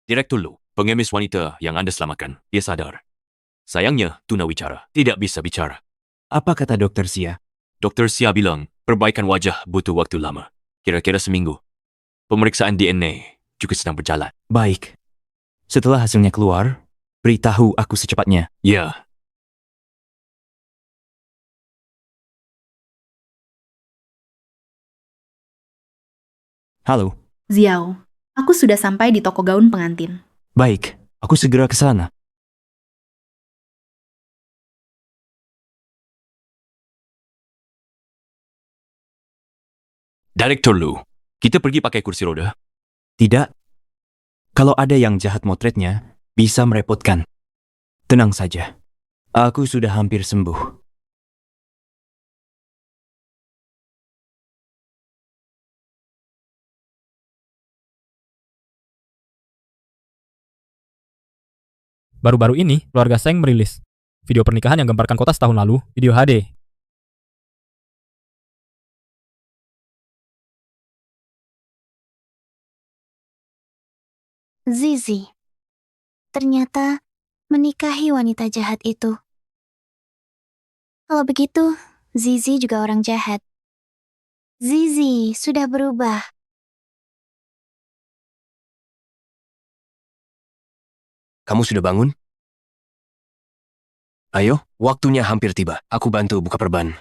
Direktur Lu, pengemis wanita yang Anda selamatkan, dia sadar. Sayangnya, tunawicara tidak bisa bicara. Apa kata Dokter Xia? Dokter Xia bilang, perbaikan wajah butuh waktu lama. Kira-kira seminggu. Pemeriksaan DNA juga sedang berjalan. Baik. Setelah hasilnya keluar, beritahu aku secepatnya. Ya. Halo. Xiao, aku sudah sampai di toko gaun pengantin. Baik, aku segera ke sana. Direktur Lu, kita pergi pakai kursi roda? Tidak. Kalau ada yang jahat motretnya, bisa merepotkan. Tenang saja. Aku sudah hampir sembuh. Baru-baru ini, keluarga Seng merilis video pernikahan yang gemparkan kota setahun lalu, video HD. Zizi ternyata menikahi wanita jahat itu. Kalau begitu, Zizi juga orang jahat. Zizi sudah berubah. Kamu sudah bangun? Ayo, waktunya hampir tiba. Aku bantu buka perban.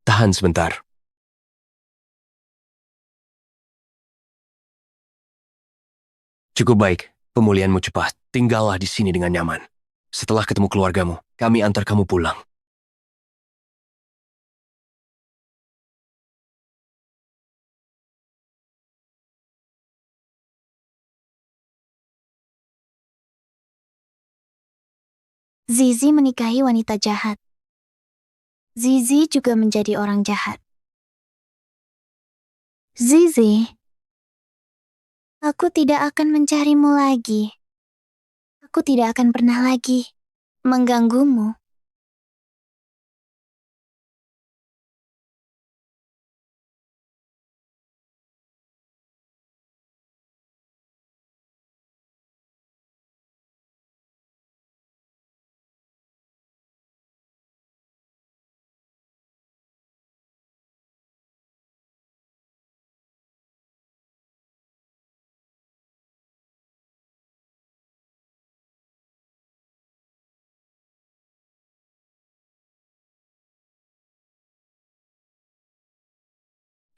Tahan sebentar. Cukup baik, pemulihanmu cepat. Tinggallah di sini dengan nyaman. Setelah ketemu keluargamu, kami antar kamu pulang. Zizi menikahi wanita jahat. Zizi juga menjadi orang jahat. Zizi, aku tidak akan mencarimu lagi. Aku tidak akan pernah lagi mengganggumu.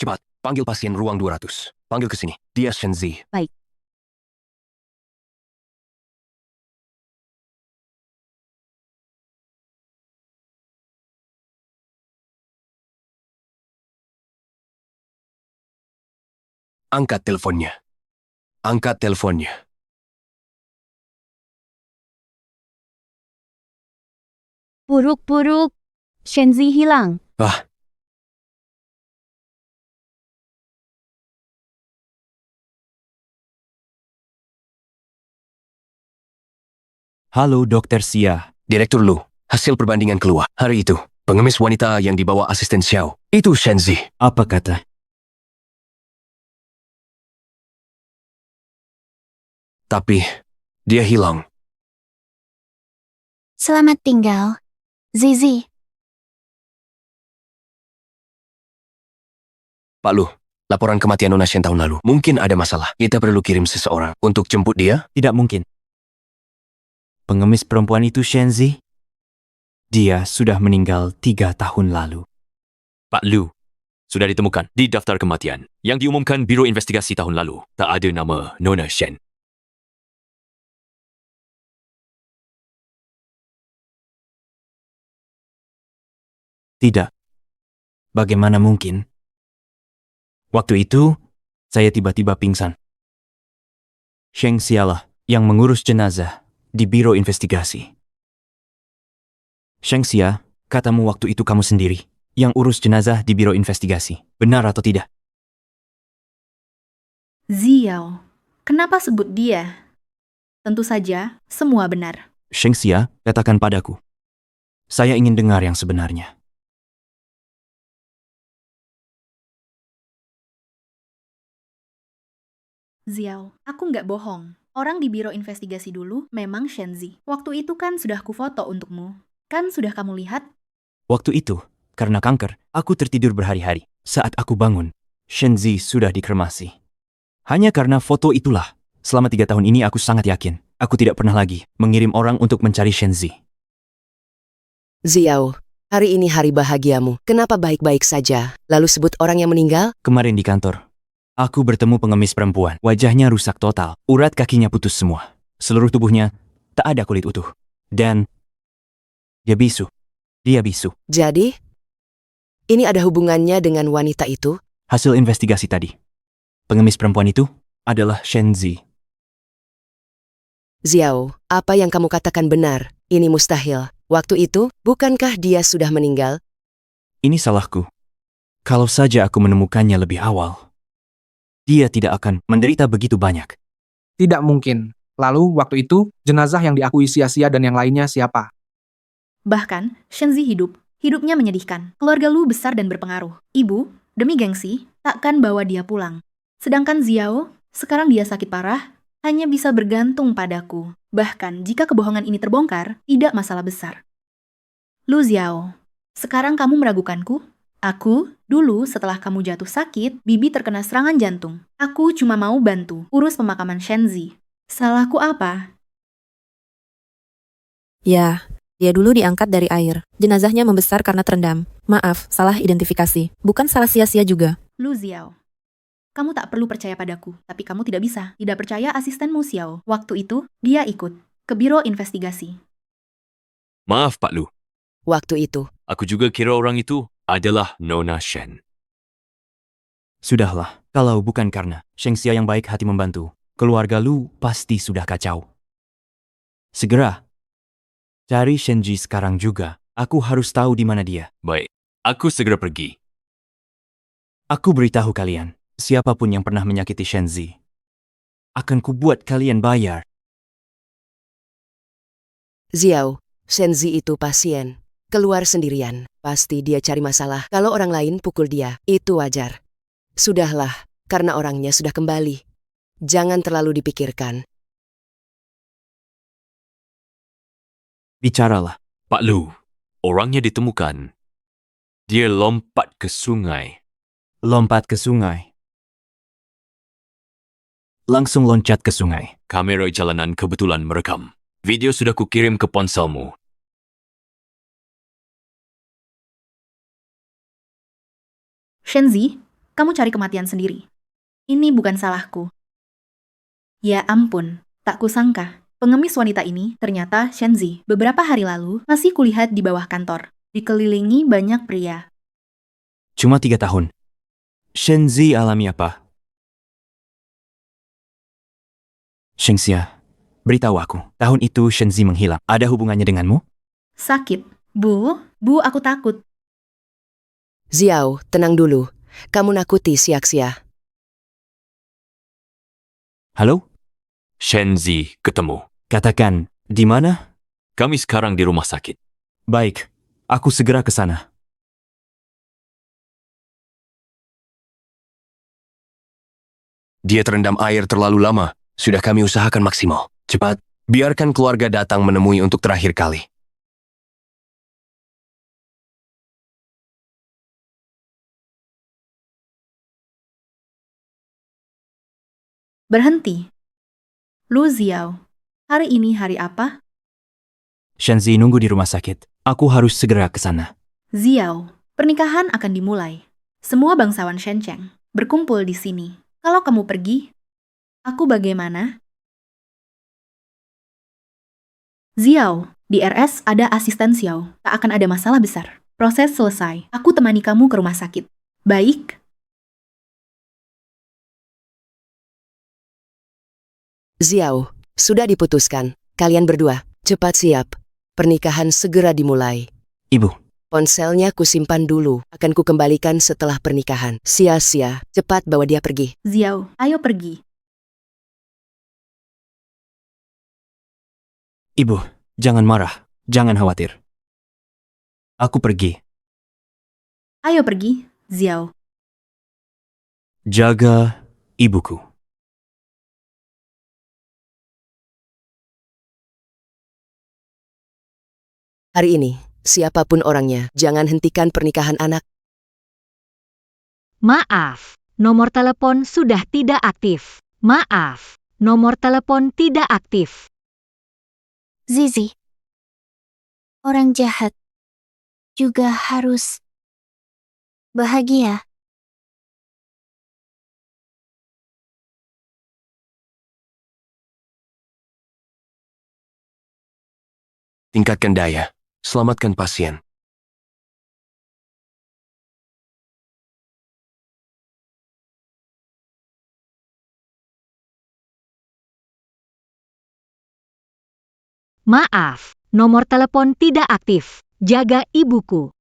Cepat, panggil pasien ruang 200. Panggil ke sini. Dia Shenzi. Baik. Angkat teleponnya. Angkat teleponnya. Puruk-puruk. Shenzi hilang. Ah, Halo, Dokter Xia. Direktur Lu, hasil perbandingan keluar. Hari itu, pengemis wanita yang dibawa asisten Xiao, itu Shenzi. Apa kata? Tapi, dia hilang. Selamat tinggal, Zizi. Pak Lu, laporan kematian Nona Shen tahun lalu. Mungkin ada masalah. Kita perlu kirim seseorang untuk jemput dia. Tidak mungkin. Pengemis perempuan itu Shenzi. Dia sudah meninggal 3 tahun lalu. Pak Lu, sudah ditemukan di daftar kematian yang diumumkan Biro Investigasi tahun lalu. Tak ada nama Nona Shen. Tidak. Bagaimana mungkin? Waktu itu, saya tiba-tiba pingsan. Sheng Xialah yang mengurus jenazah di Biro Investigasi. Sheng Xia, katamu waktu itu kamu sendiri yang urus jenazah di Biro Investigasi. Benar atau tidak? Ziao. Kenapa sebut dia? Tentu saja, semua benar. Sheng Xia, katakan padaku. Saya ingin dengar yang sebenarnya. Ziao, aku nggak bohong. Orang di biro investigasi dulu memang Shenzi. Waktu itu kan sudah kufoto untukmu. Kan sudah kamu lihat? Waktu itu, karena kanker, aku tertidur berhari-hari. Saat aku bangun, Shenzi sudah dikremasi. Hanya karena foto itulah, selama 3 tahun ini aku sangat yakin, aku tidak pernah lagi mengirim orang untuk mencari Shenzi. Ziao, hari ini hari bahagiamu. Kenapa baik-baik saja, lalu sebut orang yang meninggal? Kemarin di kantor, aku bertemu pengemis perempuan. Wajahnya rusak total, urat kakinya putus semua. Seluruh tubuhnya tak ada kulit utuh. Dan dia bisu. Dia bisu. Jadi, ini ada hubungannya dengan wanita itu? Hasil investigasi tadi. Pengemis perempuan itu adalah Shenzi. Ziao, apa yang kamu katakan benar. Ini mustahil. Waktu itu, bukankah dia sudah meninggal? Ini salahku. Kalau saja aku menemukannya lebih awal, dia tidak akan menderita begitu banyak. Tidak mungkin. Lalu, waktu itu, jenazah yang diakui sia-sia dan yang lainnya siapa? Bahkan, Shenzi hidup. Hidupnya menyedihkan. Keluarga Lu besar dan berpengaruh. Ibu, demi gengsi, takkan bawa dia pulang. Sedangkan Ziao, sekarang dia sakit parah, hanya bisa bergantung padaku. Bahkan, jika kebohongan ini terbongkar, tidak masalah besar. Lu Ziao, sekarang kamu meragukanku? Aku, dulu setelah kamu jatuh sakit, Bibi terkena serangan jantung. Aku cuma mau bantu, urus pemakaman Shenzi. Salahku apa? Ya, dia dulu diangkat dari air. Jenazahnya membesar karena terendam. Maaf, salah identifikasi. Bukan salah sia-sia juga. Lu Ziao, kamu tak perlu percaya padaku, tapi kamu tidak bisa. Tidak percaya asistenmu Xiao. Waktu itu, dia ikut ke biro investigasi. Maaf Pak Lu, Waktu itu, aku juga kira orang itu adalah Nona Shen. Sudahlah, kalau bukan karena Sheng Xia yang baik hati membantu, keluarga Lu pasti sudah kacau. Segera, cari Shenji sekarang juga. Aku harus tahu di mana dia. Baik, aku segera pergi. Aku beritahu kalian, siapapun yang pernah menyakiti Shenzi, akan kubuat kalian bayar. Ziao, Shenzi itu pasien. Keluar sendirian. Pasti dia cari masalah. Kalau orang lain pukul dia, itu wajar. Sudahlah, karena orangnya sudah kembali. Jangan terlalu dipikirkan. Bicaralah. Pak Lu, orangnya ditemukan. Dia lompat ke sungai. Lompat ke sungai. Langsung loncat ke sungai. Kamera jalanan kebetulan merekam. Video sudah kukirim ke ponselmu. Shenzi, kamu cari kematian sendiri. Ini bukan salahku. Ya ampun, tak kusangka. Pengemis wanita ini ternyata Shenzi. Beberapa hari lalu, masih kulihat di bawah kantor. Dikelilingi banyak pria. Cuma 3 tahun. Shenzi alami apa? Shengxia, beritahu aku, tahun itu Shenzi menghilang. Ada hubungannya denganmu? Sakit. Bu, aku takut. Xiao, tenang dulu. Kamu nakuti Xiaxia. Halo? Shenzi ketemu. Katakan, di mana? Kami sekarang di rumah sakit. Baik, aku segera ke sana. Dia terendam air terlalu lama. Sudah kami usahakan maksimal. Cepat, biarkan keluarga datang menemui untuk terakhir kali. Berhenti. Lu Xiao, hari ini hari apa? Shenzi nunggu di rumah sakit. Aku harus segera ke sana. Xiao, pernikahan akan dimulai. Semua bangsawan Shencheng berkumpul di sini. Kalau kamu pergi, aku bagaimana? Xiao, di RS ada asisten Xiao. Tak akan ada masalah besar. Proses selesai. Aku temani kamu ke rumah sakit. Baik? Xiao, sudah diputuskan. Kalian berdua, cepat siap. Pernikahan segera dimulai. Ibu. Ponselnya kusimpan dulu. Akan kukembalikan setelah pernikahan. Sia-sia, cepat bawa dia pergi. Xiao, ayo pergi. Ibu, jangan marah. Jangan khawatir. Aku pergi. Ayo pergi, Xiao. Jaga ibuku. Hari ini, siapapun orangnya, jangan hentikan pernikahan anak. Maaf, nomor telepon sudah tidak aktif. Maaf, nomor telepon tidak aktif. Zizi, orang jahat juga harus bahagia. Tingkatkan daya. Selamatkan pasien. Maaf, nomor telepon tidak aktif. Jaga ibuku.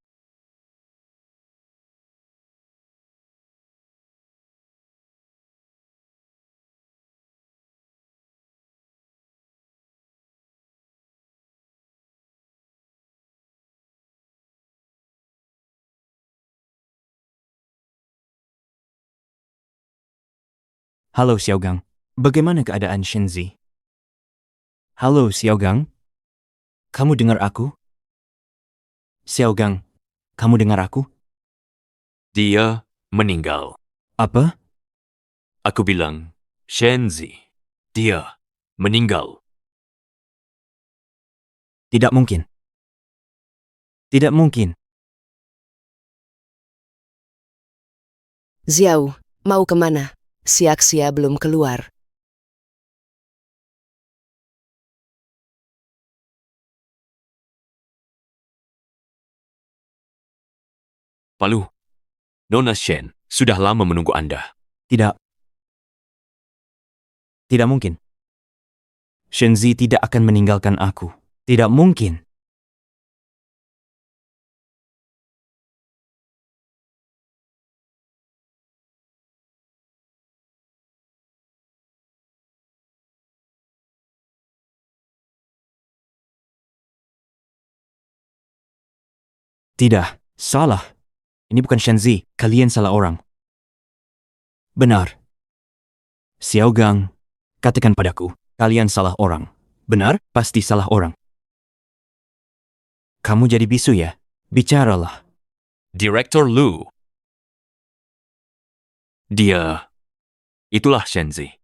Halo Xiaogang, bagaimana keadaan Shenzi? Halo Xiaogang, kamu dengar aku? Xiaogang, kamu dengar aku? Dia meninggal. Apa? Aku bilang, Shenzi. Dia meninggal. Tidak mungkin. Tidak mungkin. Xiao, mau kemana? Xiaxia belum keluar. Palu, Nona Shen sudah lama menunggu Anda. Tidak. Tidak mungkin. Shenzi tidak akan meninggalkan aku. Tidak mungkin. Tidak, salah. Ini bukan Shenzi, kalian salah orang. Benar. Xiaogang, katakan padaku, kalian salah orang. Benar? Pasti salah orang. Kamu jadi bisu ya? Bicaralah. Direktur Lu. Dia. Itulah Shenzi.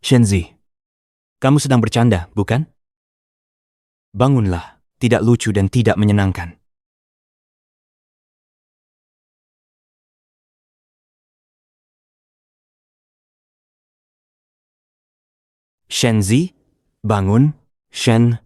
Shenzi, kamu sedang bercanda, bukan? Bangunlah, tidak lucu dan tidak menyenangkan. Shenzi, bangun, Shen.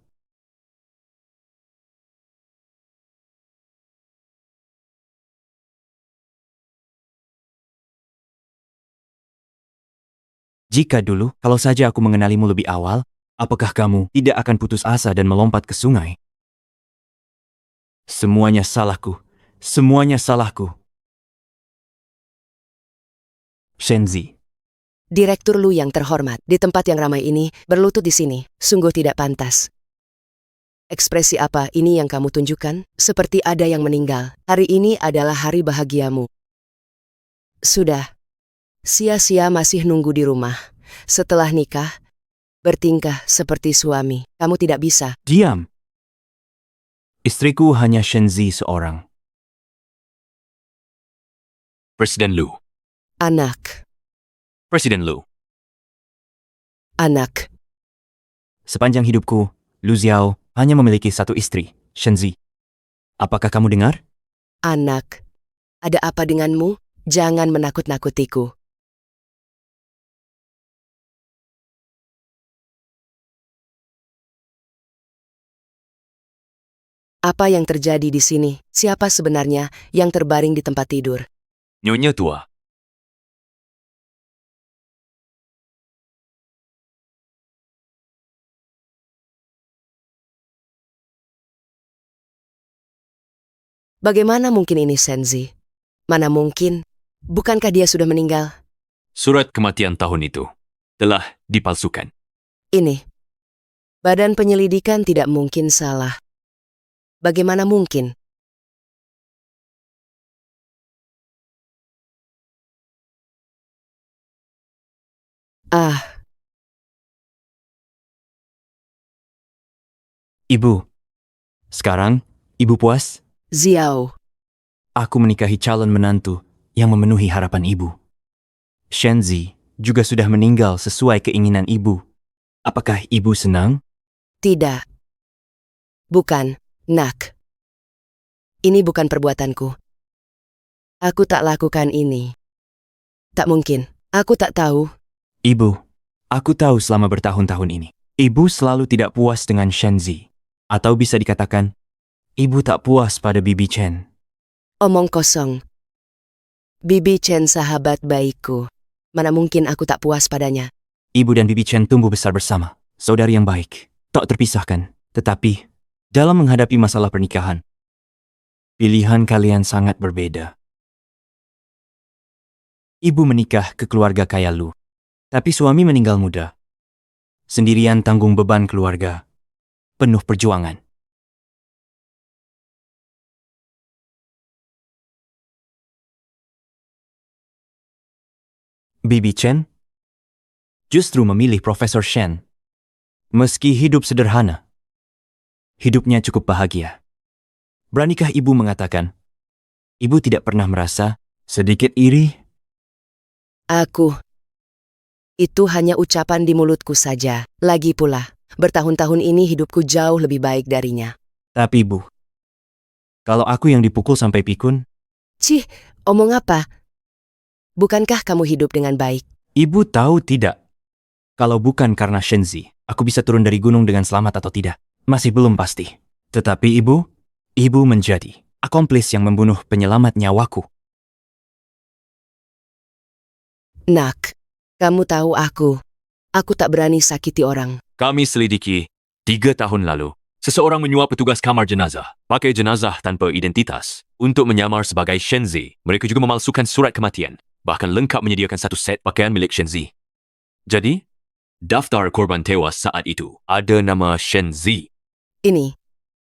Jika dulu, kalau saja aku mengenalimu lebih awal, apakah kamu tidak akan putus asa dan melompat ke sungai? Semuanya salahku. Semuanya salahku. Shenzi. Direktur Lu yang terhormat, di tempat yang ramai ini, berlutut di sini, sungguh tidak pantas. Ekspresi apa ini yang kamu tunjukkan? Seperti ada yang meninggal. Hari ini adalah hari bahagiamu. Sudah. Sia-sia masih nunggu di rumah. Setelah nikah, bertingkah seperti suami. Kamu tidak bisa. Diam. Istriku hanya Shenzi seorang. Presiden Lu. Anak. Presiden Lu. Anak. Sepanjang hidupku, Lu Xiao hanya memiliki satu istri, Shenzi. Apakah kamu dengar? Anak. Ada apa denganmu? Jangan menakut-nakutiku. Apa yang terjadi di sini? Siapa sebenarnya yang terbaring di tempat tidur? Nyonya tua. Bagaimana mungkin ini, Shenzi? Mana mungkin? Bukankah dia sudah meninggal? Surat kematian tahun itu telah dipalsukan. Ini. Badan penyelidikan tidak mungkin salah. Bagaimana mungkin? Ah. Ibu. Sekarang, ibu puas? Xiao. Aku menikahi calon menantu yang memenuhi harapan ibu. Shenzi juga sudah meninggal sesuai keinginan ibu. Apakah ibu senang? Tidak. Bukan, nak. Ini bukan perbuatanku. Aku tak lakukan ini. Tak mungkin. Aku tak tahu. Ibu, aku tahu selama bertahun-tahun ini, ibu selalu tidak puas dengan Shenzi. Atau bisa dikatakan, ibu tak puas pada Bibi Chen. Omong kosong. Bibi Chen sahabat baikku. Mana mungkin aku tak puas padanya. Ibu dan Bibi Chen tumbuh besar bersama. Saudari yang baik. Tak terpisahkan. Tetapi, dalam menghadapi masalah pernikahan, pilihan kalian sangat berbeda. Ibu menikah ke keluarga kaya Lu. Tapi suami meninggal muda. Sendirian tanggung beban keluarga. Penuh perjuangan. Bibi Chen justru memilih Profesor Shen. Meski hidup sederhana, hidupnya cukup bahagia. Beranikah ibu mengatakan, ibu tidak pernah merasa sedikit iri? Aku. Itu hanya ucapan di mulutku saja. Lagi pula, bertahun-tahun ini hidupku jauh lebih baik darinya. Tapi Bu, kalau aku yang dipukul sampai pikun? Cih, omong apa? Bukankah kamu hidup dengan baik? Ibu tahu tidak? Kalau bukan karena Shenzi, aku bisa turun dari gunung dengan selamat atau tidak? Masih belum pasti. Tetapi ibu menjadi akomplis yang membunuh penyelamat nyawaku. Nak, kamu tahu aku. Aku tak berani sakiti orang. Kami selidiki 3 tahun lalu. Seseorang menyuap petugas kamar jenazah, pakai jenazah tanpa identitas, untuk menyamar sebagai Shenzi. Mereka juga memalsukan surat kematian, bahkan lengkap menyediakan satu set pakaian milik Shenzi. Jadi, daftar korban tewas saat itu ada nama Shenzi. Ini,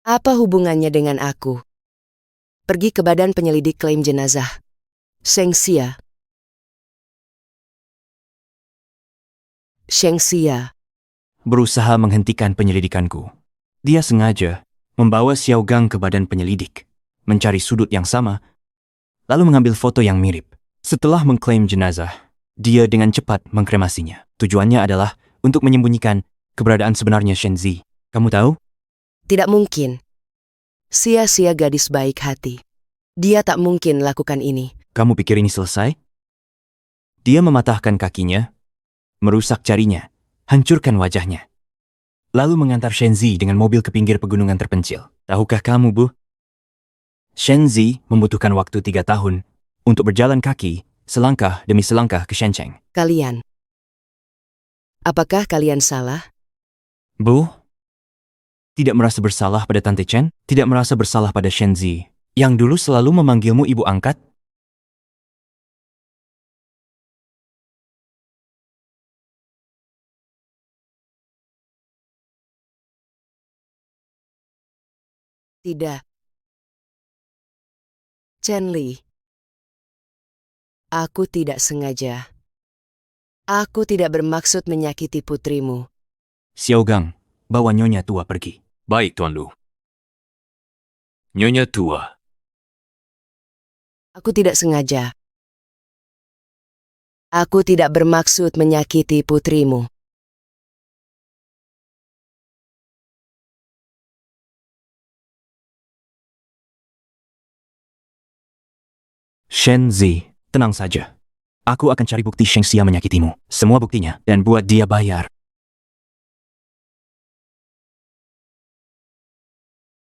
apa hubungannya dengan aku? Pergi ke badan penyelidik klaim jenazah. Sheng Xia. Sheng Xia berusaha menghentikan penyelidikanku. Dia sengaja membawa Xiao Gang ke badan penyelidik, mencari sudut yang sama, lalu mengambil foto yang mirip. Setelah mengklaim jenazah, dia dengan cepat mengkremasinya. Tujuannya adalah untuk menyembunyikan keberadaan sebenarnya Shenzi. Kamu tahu? Tidak mungkin. Sia-sia gadis baik hati. Dia tak mungkin lakukan ini. Kamu pikir ini selesai? Dia mematahkan kakinya, merusak jarinya, hancurkan wajahnya. Lalu mengantar Shenzi dengan mobil ke pinggir pegunungan terpencil. Tahukah kamu, Bu? Shenzi membutuhkan waktu 3 tahun untuk berjalan kaki selangkah demi selangkah ke Shencheng. Kalian. Apakah kalian salah? Bu, tidak merasa bersalah pada Tante Chen? Tidak merasa bersalah pada Shenzi, yang dulu selalu memanggilmu ibu angkat? Tidak. Chen Li. Aku tidak sengaja. Aku tidak bermaksud menyakiti putrimu. Xiao Gang, bawa nyonya tua pergi. Baik, Tuan Lu. Nyonya tua. Aku tidak sengaja. Aku tidak bermaksud menyakiti putrimu. Shenzi, tenang saja. Aku akan cari bukti Sheng Xia menyakitimu. Semua buktinya. Dan buat dia bayar.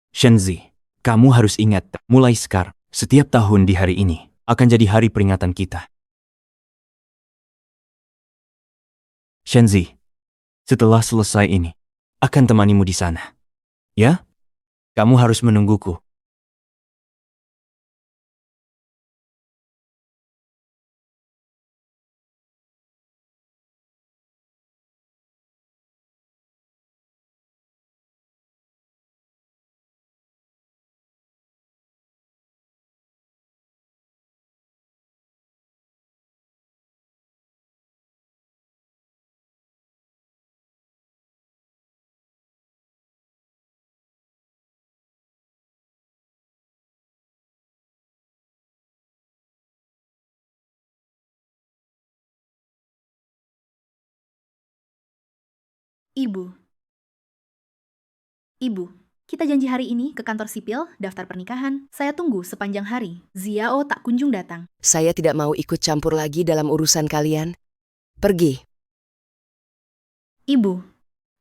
Shenzi, kamu harus ingat, mulai sekarang, setiap tahun di hari ini, akan jadi hari peringatan kita. Shenzi, setelah selesai ini, akan temanimu di sana. Ya? Kamu harus menungguku. Ibu. Ibu, kita janji hari ini ke kantor sipil, daftar pernikahan. Saya tunggu sepanjang hari. Ziao tak kunjung datang. Saya tidak mau ikut campur lagi dalam urusan kalian. Pergi. Ibu,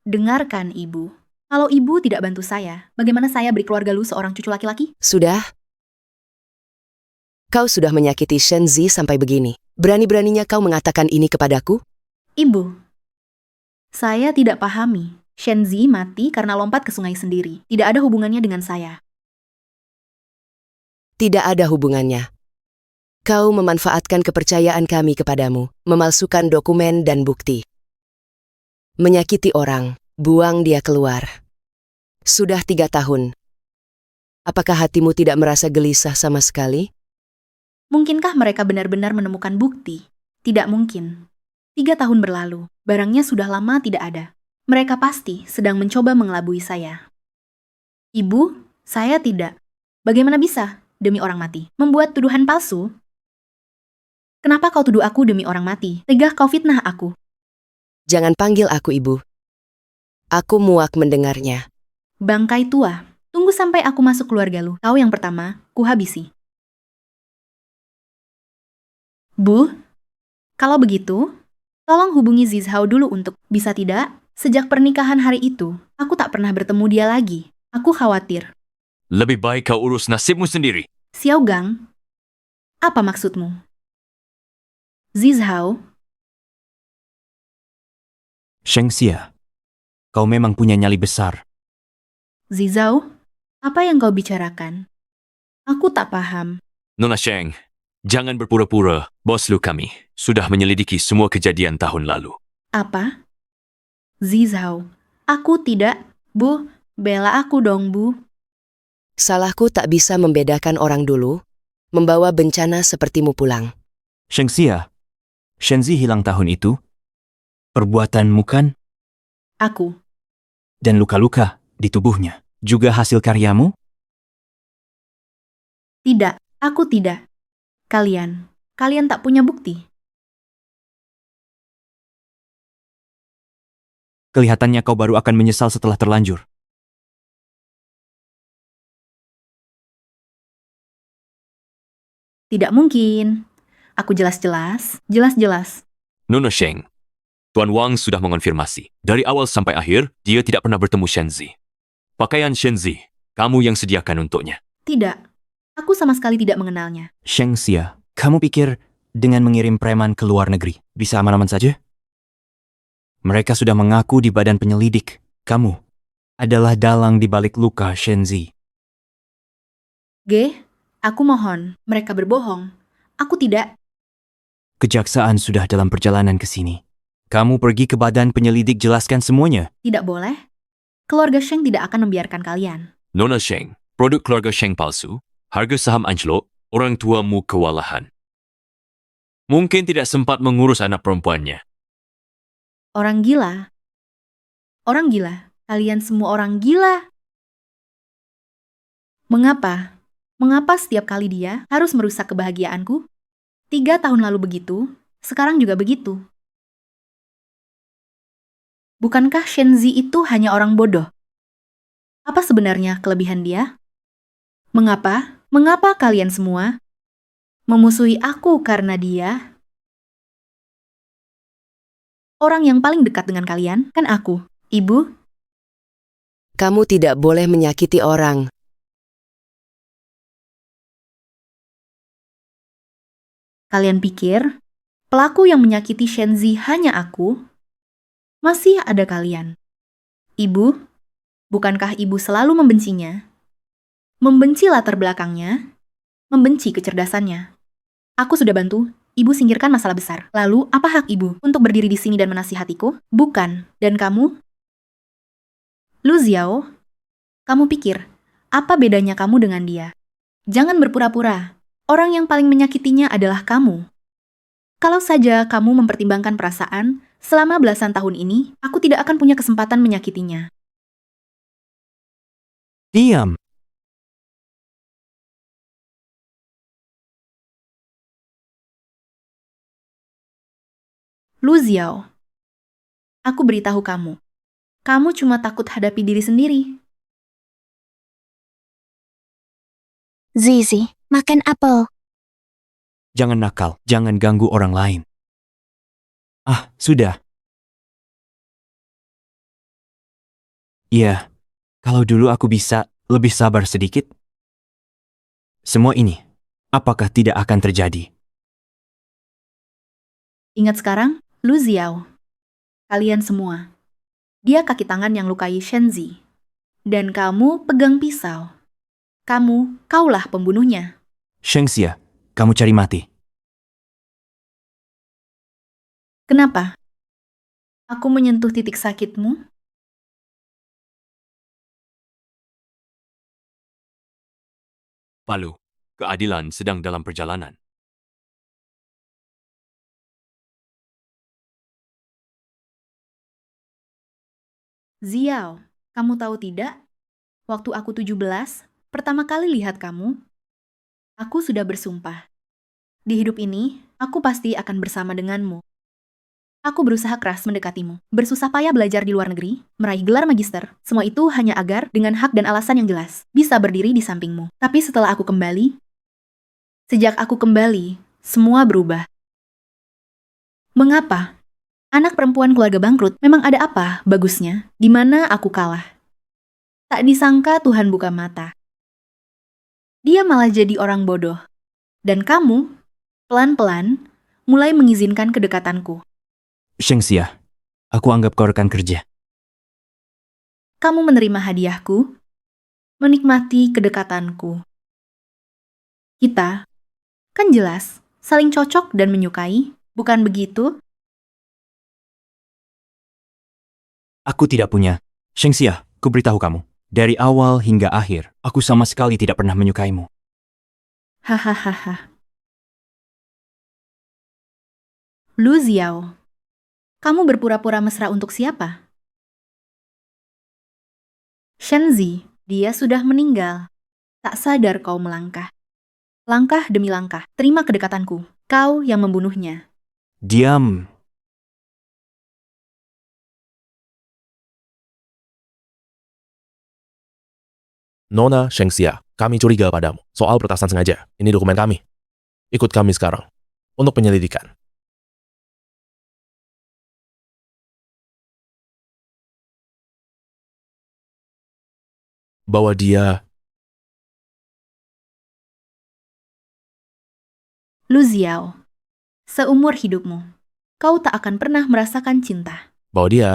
dengarkan ibu. Kalau ibu tidak bantu saya, bagaimana saya beri keluarga Lu seorang cucu laki-laki? Sudah? Kau sudah menyakiti Shenzi sampai begini. Berani-beraninya kau mengatakan ini kepadaku? Ibu, saya tidak pahami. Shenzi mati karena lompat ke sungai sendiri. Tidak ada hubungannya dengan saya. Tidak ada hubungannya. Kau memanfaatkan kepercayaan kami kepadamu, memalsukan dokumen dan bukti. Menyakiti orang, buang dia keluar. Sudah 3 tahun. Apakah hatimu tidak merasa gelisah sama sekali? Mungkinkah mereka benar-benar menemukan bukti? Tidak mungkin. 3 tahun berlalu, barangnya sudah lama tidak ada. Mereka pasti sedang mencoba mengelabui saya. Ibu, saya tidak. Bagaimana bisa, demi orang mati, membuat tuduhan palsu? Kenapa kau tuduh aku demi orang mati? Tegah kau fitnah aku. Jangan panggil aku ibu. Aku muak mendengarnya. Bangkai tua, tunggu sampai aku masuk keluarga Lu. Kau yang pertama, kuhabisi. Bu, kalau begitu, tolong hubungi Zizhao dulu untuk, bisa tidak? Sejak pernikahan hari itu, aku tak pernah bertemu dia lagi. Aku khawatir. Lebih baik kau urus nasibmu sendiri. Xiao Gang, apa maksudmu? Zizhao? Sheng Xia, kau memang punya nyali besar. Zizhao, apa yang kau bicarakan? Aku tak paham. Nona Sheng, jangan berpura-pura. Bos Lu kami sudah menyelidiki semua kejadian tahun lalu. Apa? Zizhao, aku tidak. Bu, bela aku dong, Bu. Salahku tak bisa membedakan orang dulu, membawa bencana sepertimu pulang. Sheng Xia, Shenzi hilang tahun itu. Perbuatanmu kan? Aku. Dan luka-luka di tubuhnya juga hasil karyamu? Tidak, aku tidak. Kalian tak punya bukti. Kelihatannya kau baru akan menyesal setelah terlanjur. Tidak mungkin. Aku jelas-jelas. Nona Sheng, Tuan Wang sudah mengonfirmasi. Dari awal sampai akhir, dia tidak pernah bertemu Shenzi. Pakaian Shenzi, kamu yang sediakan untuknya. Tidak. Aku sama sekali tidak mengenalnya. Sheng Xia, kamu pikir dengan mengirim preman ke luar negeri bisa aman-aman saja? Mereka sudah mengaku di badan penyelidik. Kamu adalah dalang di balik luka Shenzi. G, aku mohon. Mereka berbohong. Aku tidak. Kejaksaan sudah dalam perjalanan ke sini. Kamu pergi ke badan penyelidik jelaskan semuanya. Tidak boleh. Keluarga Sheng tidak akan membiarkan kalian. Nona Sheng, produk keluarga Sheng palsu, harga saham anjlok, orang tuamu kewalahan. Mungkin tidak sempat mengurus anak perempuannya. Orang gila. Orang gila. Kalian semua orang gila. Mengapa? Mengapa setiap kali dia harus merusak kebahagiaanku? 3 tahun lalu begitu, sekarang juga begitu. Bukankah Shenzi itu hanya orang bodoh? Apa sebenarnya kelebihan dia? Mengapa? Mengapa kalian semua memusuhi aku karena dia? Orang yang paling dekat dengan kalian kan aku, Ibu. Kamu tidak boleh menyakiti orang. Kalian pikir pelaku yang menyakiti Shenzi hanya aku? Masih ada kalian. Ibu, bukankah ibu selalu membencinya? Membenci latar belakangnya? Membenci kecerdasannya? Aku sudah bantu ibu singkirkan masalah besar. Lalu, apa hak ibu untuk berdiri di sini dan menasihatiku? Bukan. Dan kamu? Lu Xiao, kamu pikir, apa bedanya kamu dengan dia? Jangan berpura-pura. Orang yang paling menyakitinya adalah kamu. Kalau saja kamu mempertimbangkan perasaan, selama belasan tahun ini, aku tidak akan punya kesempatan menyakitinya. Diam. Lu Xiao, aku beritahu kamu. Kamu cuma takut hadapi diri sendiri. Zizi, makan apel. Jangan nakal, jangan ganggu orang lain. Ah, sudah. Iya, kalau dulu aku bisa lebih sabar sedikit. Semua ini, apakah tidak akan terjadi? Ingat sekarang, Lu Xiao. Kalian semua. Dia kaki tangan yang lukai Shenzi. Dan kamu pegang pisau. Kaulah pembunuhnya. Sheng Xia, kamu cari mati. Kenapa? Aku menyentuh titik sakitmu? Palu, keadilan sedang dalam perjalanan. Xiao, kamu tahu tidak? Waktu aku 17, pertama kali lihat kamu, aku sudah bersumpah. Di hidup ini, aku pasti akan bersama denganmu. Aku berusaha keras mendekatimu, bersusah payah belajar di luar negeri, meraih gelar magister. Semua itu hanya agar, dengan hak dan alasan yang jelas, bisa berdiri di sampingmu. Tapi setelah aku kembali, sejak aku kembali, semua berubah. Mengapa? Anak perempuan keluarga bangkrut, memang ada apa bagusnya? Di mana aku kalah? Tak disangka Tuhan buka mata. Dia malah jadi orang bodoh. Dan kamu, pelan-pelan, mulai mengizinkan kedekatanku. Sheng Xia, aku anggap kau rekan kerja. Kamu menerima hadiahku, menikmati kedekatanku. Kita, kan jelas, saling cocok dan menyukai, bukan begitu? Aku tidak punya. Sheng Xia, ku beritahu kamu. Dari awal hingga akhir, aku sama sekali tidak pernah menyukaimu. Hahaha. Lu Xiao, kamu berpura-pura mesra untuk siapa? Shenzi, dia sudah meninggal. Tak sadar kau melangkah. Langkah demi langkah, terima kedekatanku. Kau yang membunuhnya. Diam. Nona Sheng Xia, kami curiga padamu soal peretasan sengaja. Ini dokumen kami. Ikut kami sekarang untuk penyelidikan. bahwa dia... Lu Xiao, seumur hidupmu, kau tak akan pernah merasakan cinta. bahwa dia...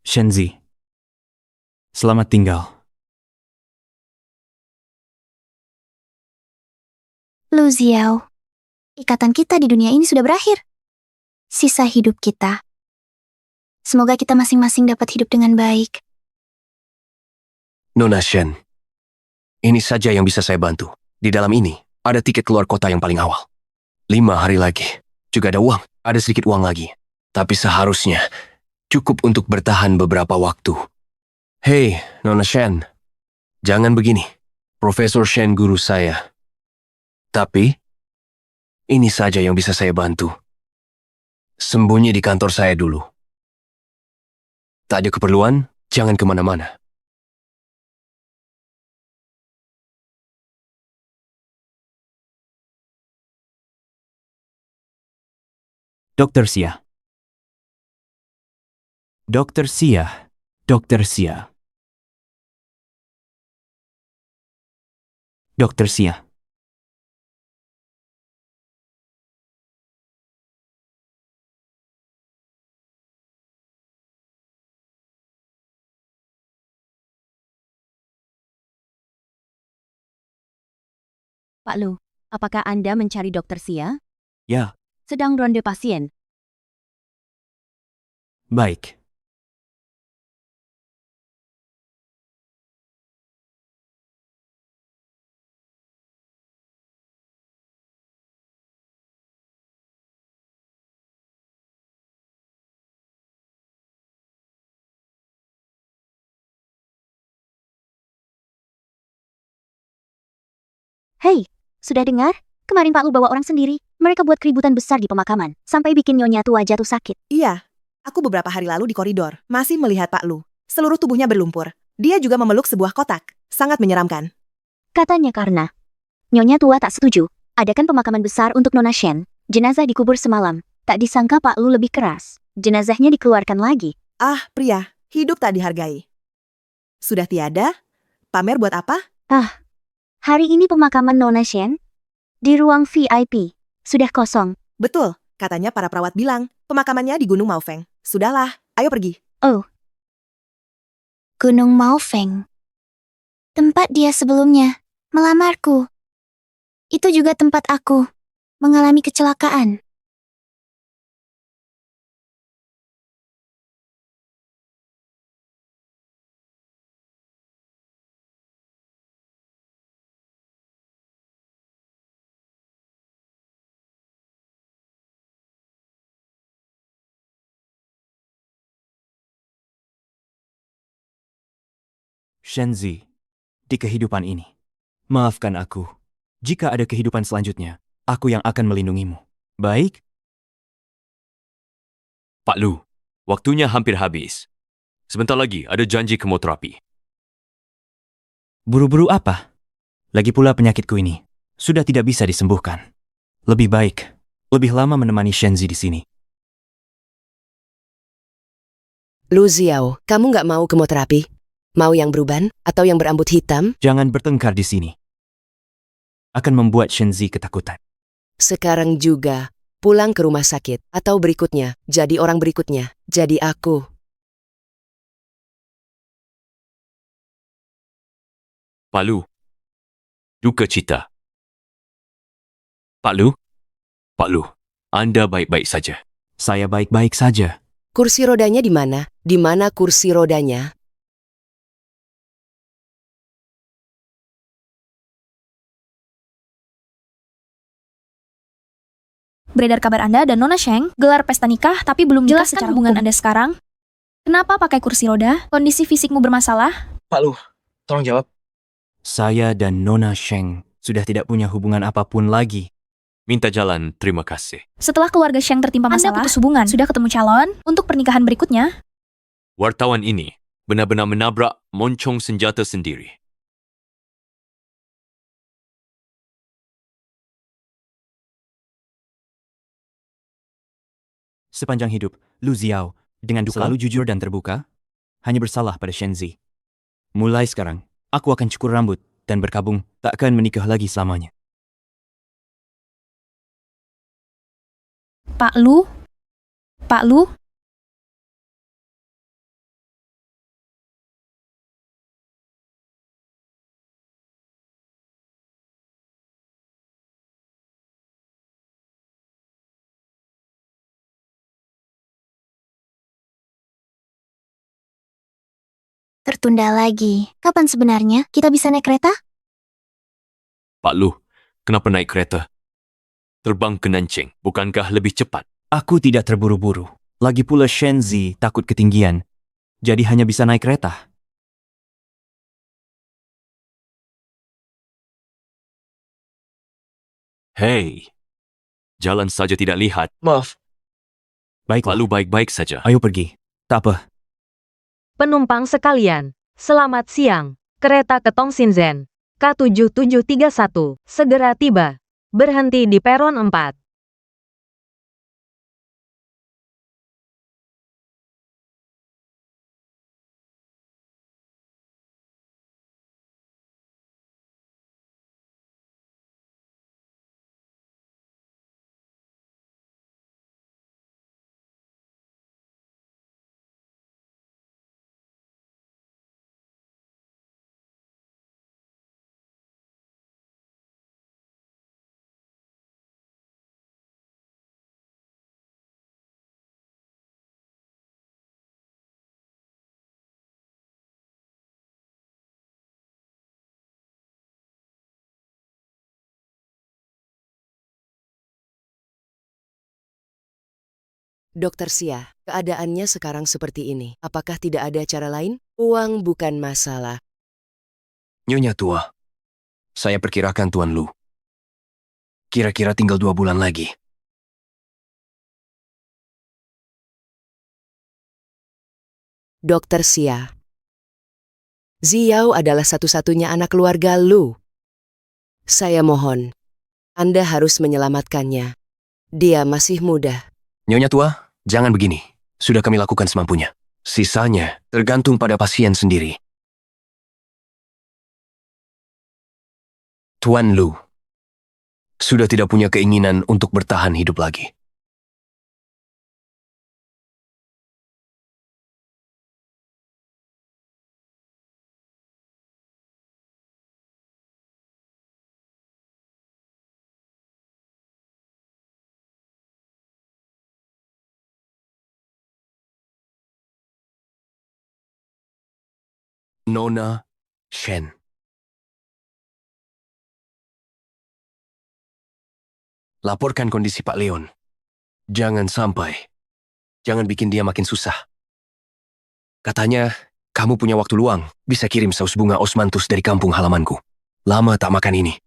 Shenzi, selamat tinggal. Lu Xiao, ikatan kita di dunia ini sudah berakhir. Sisa hidup kita. Semoga kita masing-masing dapat hidup dengan baik. Nona Shen, ini saja yang bisa saya bantu. Di dalam ini, ada tiket keluar kota yang paling awal. 5 hari lagi. Juga ada uang. Ada sedikit uang lagi. Tapi seharusnya cukup untuk bertahan beberapa waktu. Hei, Nona Shen. Jangan begini. Profesor Shen guru saya. Tapi, ini saja yang bisa saya bantu. Sembunyi di kantor saya dulu. Tak ada keperluan, jangan kemana-mana. Dr. Xia. Dr. Xia. Dr. Xia. Dr. Xia. Pak Lu, apakah Anda mencari Dr. Xia? Ya, Sedang ronde pasien. baik. Hei, sudah dengar? Kemarin Pak Lu bawa orang sendiri. Mereka buat keributan besar di pemakaman. Sampai bikin nyonya tua jatuh sakit. Iya, aku beberapa hari lalu di koridor, masih melihat Pak Lu. Seluruh tubuhnya berlumpur. Dia juga memeluk sebuah kotak. Sangat menyeramkan. Katanya karena nyonya tua tak setuju. Adakan pemakaman besar untuk Nona Shen. Jenazah dikubur semalam. Tak disangka Pak Lu lebih keras. Jenazahnya dikeluarkan lagi. Ah, pria, hidup tak dihargai. Sudah tiada? Pamer buat apa? Ah, hari ini pemakaman Nona Shen di ruang VIP. Sudah kosong. Betul, katanya para perawat bilang, pemakamannya di Gunung Maofeng. Sudahlah, ayo pergi. Oh. Gunung Maofeng. Tempat dia sebelumnya melamarku. Itu juga tempat aku mengalami kecelakaan. Shenzi, di kehidupan ini, maafkan aku. Jika ada kehidupan selanjutnya, aku yang akan melindungimu. Baik? Pak Lu, waktunya hampir habis. Sebentar lagi ada janji kemoterapi. Buru-buru apa? Lagi pula penyakitku ini sudah tidak bisa disembuhkan. Lebih baik, lebih lama menemani Shenzi di sini. Lu Xiao, kamu nggak mau kemoterapi? Mau yang beruban atau yang berambut hitam? Jangan bertengkar di sini. Akan membuat Shenzi ketakutan. Sekarang juga, pulang ke rumah sakit. Atau berikutnya, jadi orang berikutnya. Jadi aku. Pak Lu, duka cita. Pak Lu, Anda baik-baik saja. Saya baik-baik saja. Kursi rodanya di mana? Di mana kursi rodanya? Beredar kabar Anda dan Nona Sheng gelar pesta nikah tapi belum nikah Jelaskan secara hubungan hukum. Anda sekarang. Kenapa pakai kursi roda? Kondisi fisikmu bermasalah? Pak Lu, tolong jawab. Saya dan Nona Sheng sudah tidak punya hubungan apapun lagi. Minta jalan, terima kasih. Setelah keluarga Sheng tertimpa Anda masalah, putus hubungan. sudah ketemu calon untuk pernikahan berikutnya. Wartawan ini benar-benar menabrak moncong senjata sendiri. Sepanjang hidup, Lu Xiao, dengan selalu jujur dan terbuka, hanya bersalah pada Shenzi. Mulai sekarang, aku akan cukur rambut dan berkabung, tak akan menikah lagi selamanya. Pak Lu? Pak Lu? Tertunda lagi. Kapan sebenarnya kita bisa naik kereta? Pak Lu, kenapa naik kereta? Terbang ke Nanjing, bukankah lebih cepat? Aku tidak terburu-buru. Lagi pula Shenzi takut ketinggian, jadi hanya bisa naik kereta. Hei, jalan saja tidak lihat. Maaf. Baiklah. Pak Lu baik-baik saja. Ayo pergi. Tak apa. Penumpang sekalian, selamat siang. Kereta ke Tongxinzen, K7731, segera tiba. Berhenti di peron 4. Dokter Xia, keadaannya sekarang seperti ini. Apakah tidak ada cara lain? Uang bukan masalah. Nyonya tua, saya perkirakan Tuan Lu. Kira-kira tinggal 2 bulan lagi. Dokter Xia, Xiao adalah satu-satunya anak keluarga Lu. Saya mohon, Anda harus menyelamatkannya. Dia masih muda. Nyonya tua, jangan begini. Sudah kami lakukan semampunya. Sisanya tergantung pada pasien sendiri. Tuan Lu sudah tidak punya keinginan untuk bertahan hidup lagi. Nona Shen. Laporkan kondisi Pak Leon. Jangan bikin dia makin susah. Katanya, kamu punya waktu luang, bisa kirim saus bunga osmanthus dari kampung halamanku. Lama tak makan ini.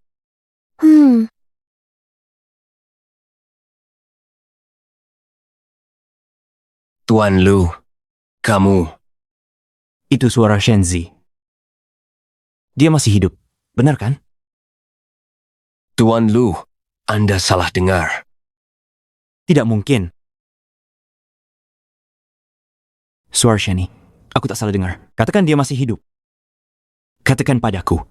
Tuan Lu, kamu... Itu suara Shenzi. Dia masih hidup, benar kan? Tuan Lu, Anda salah dengar. Tidak mungkin. Suara Shani, aku tak salah dengar. Katakan dia masih hidup. Katakan padaku.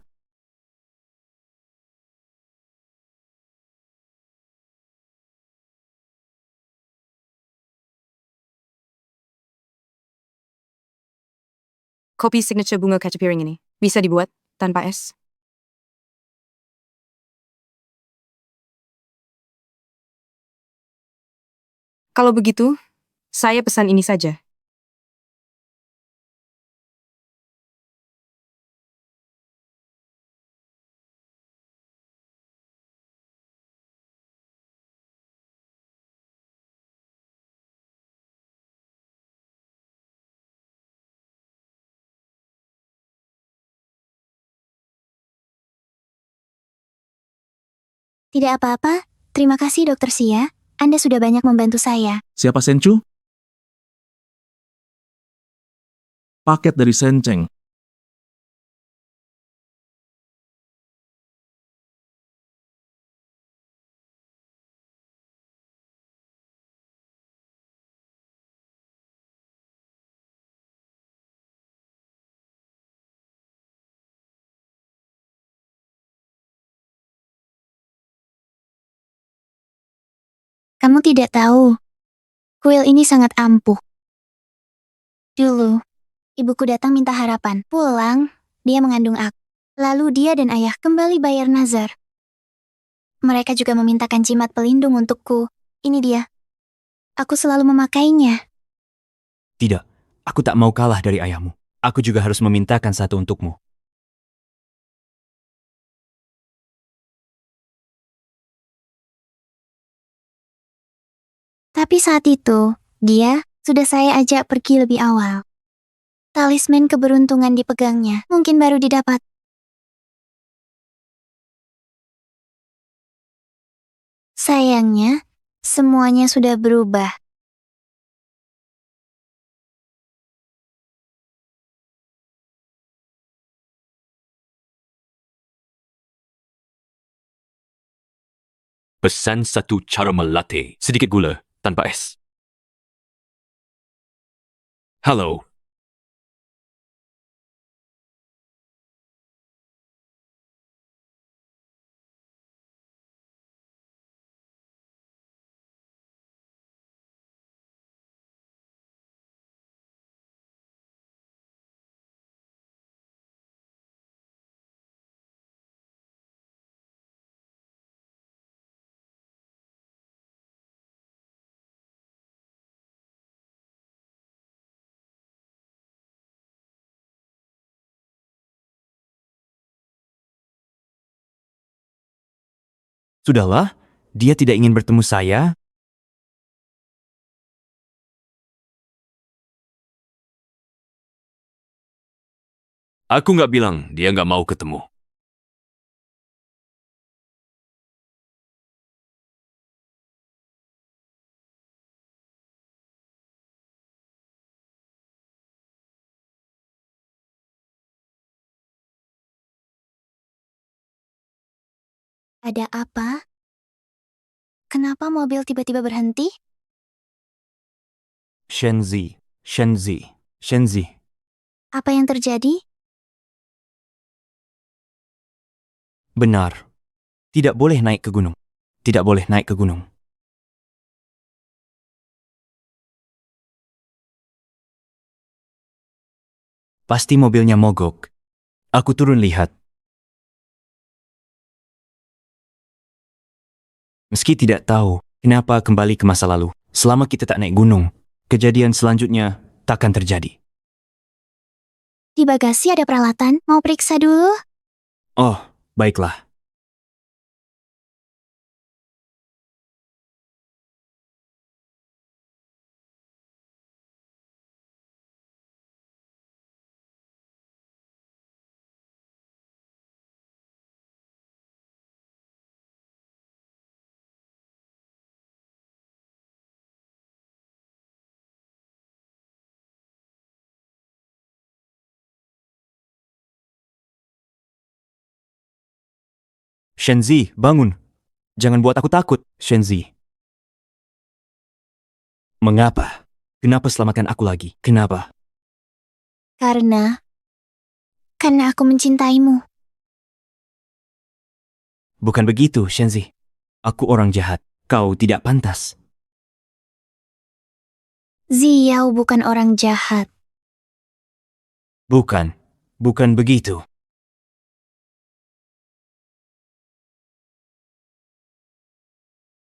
Kopi signature bunga kaca piring ini bisa dibuat tanpa es. Kalau begitu, saya pesan ini saja. Tidak apa-apa, terima kasih Dokter Xia. Anda sudah banyak membantu saya. Siapa Senchu? Paket dari Sencheng. Kamu tidak tahu, kuil ini sangat ampuh. Dulu, ibuku datang minta harapan. Pulang, dia mengandung aku. Lalu dia dan ayah kembali bayar nazar. Mereka juga memintakan jimat pelindung untukku. Ini dia. Aku selalu memakainya. Tidak, aku tak mau kalah dari ayahmu. Aku juga harus memintakan satu untukmu. Tapi saat itu, dia sudah saya ajak pergi lebih awal. Talisman keberuntungan dipegangnya, mungkin baru didapat. Sayangnya, semuanya sudah berubah. Pesan satu caramel latte, sedikit gula, tanpa es. Halo. Sudahlah, dia tidak ingin bertemu saya. Aku nggak bilang dia nggak mau ketemu. Ada apa? Kenapa mobil tiba-tiba berhenti? Shenzi. Apa yang terjadi? Benar. Tidak boleh naik ke gunung. Tidak boleh naik ke gunung. Pasti mobilnya mogok. Aku turun lihat. Meski tidak tahu kenapa kembali ke masa lalu, selama kita tak naik gunung, kejadian selanjutnya takkan terjadi. Di bagasi ada peralatan, mau periksa dulu? Oh, baiklah. Shenzi, bangun. Jangan buat aku takut, Shenzi. Mengapa? Kenapa selamatkan aku lagi? Kenapa? Karena aku mencintaimu. Bukan begitu, Shenzi. Aku orang jahat. Kau tidak pantas. Ziao bukan orang jahat. Bukan begitu.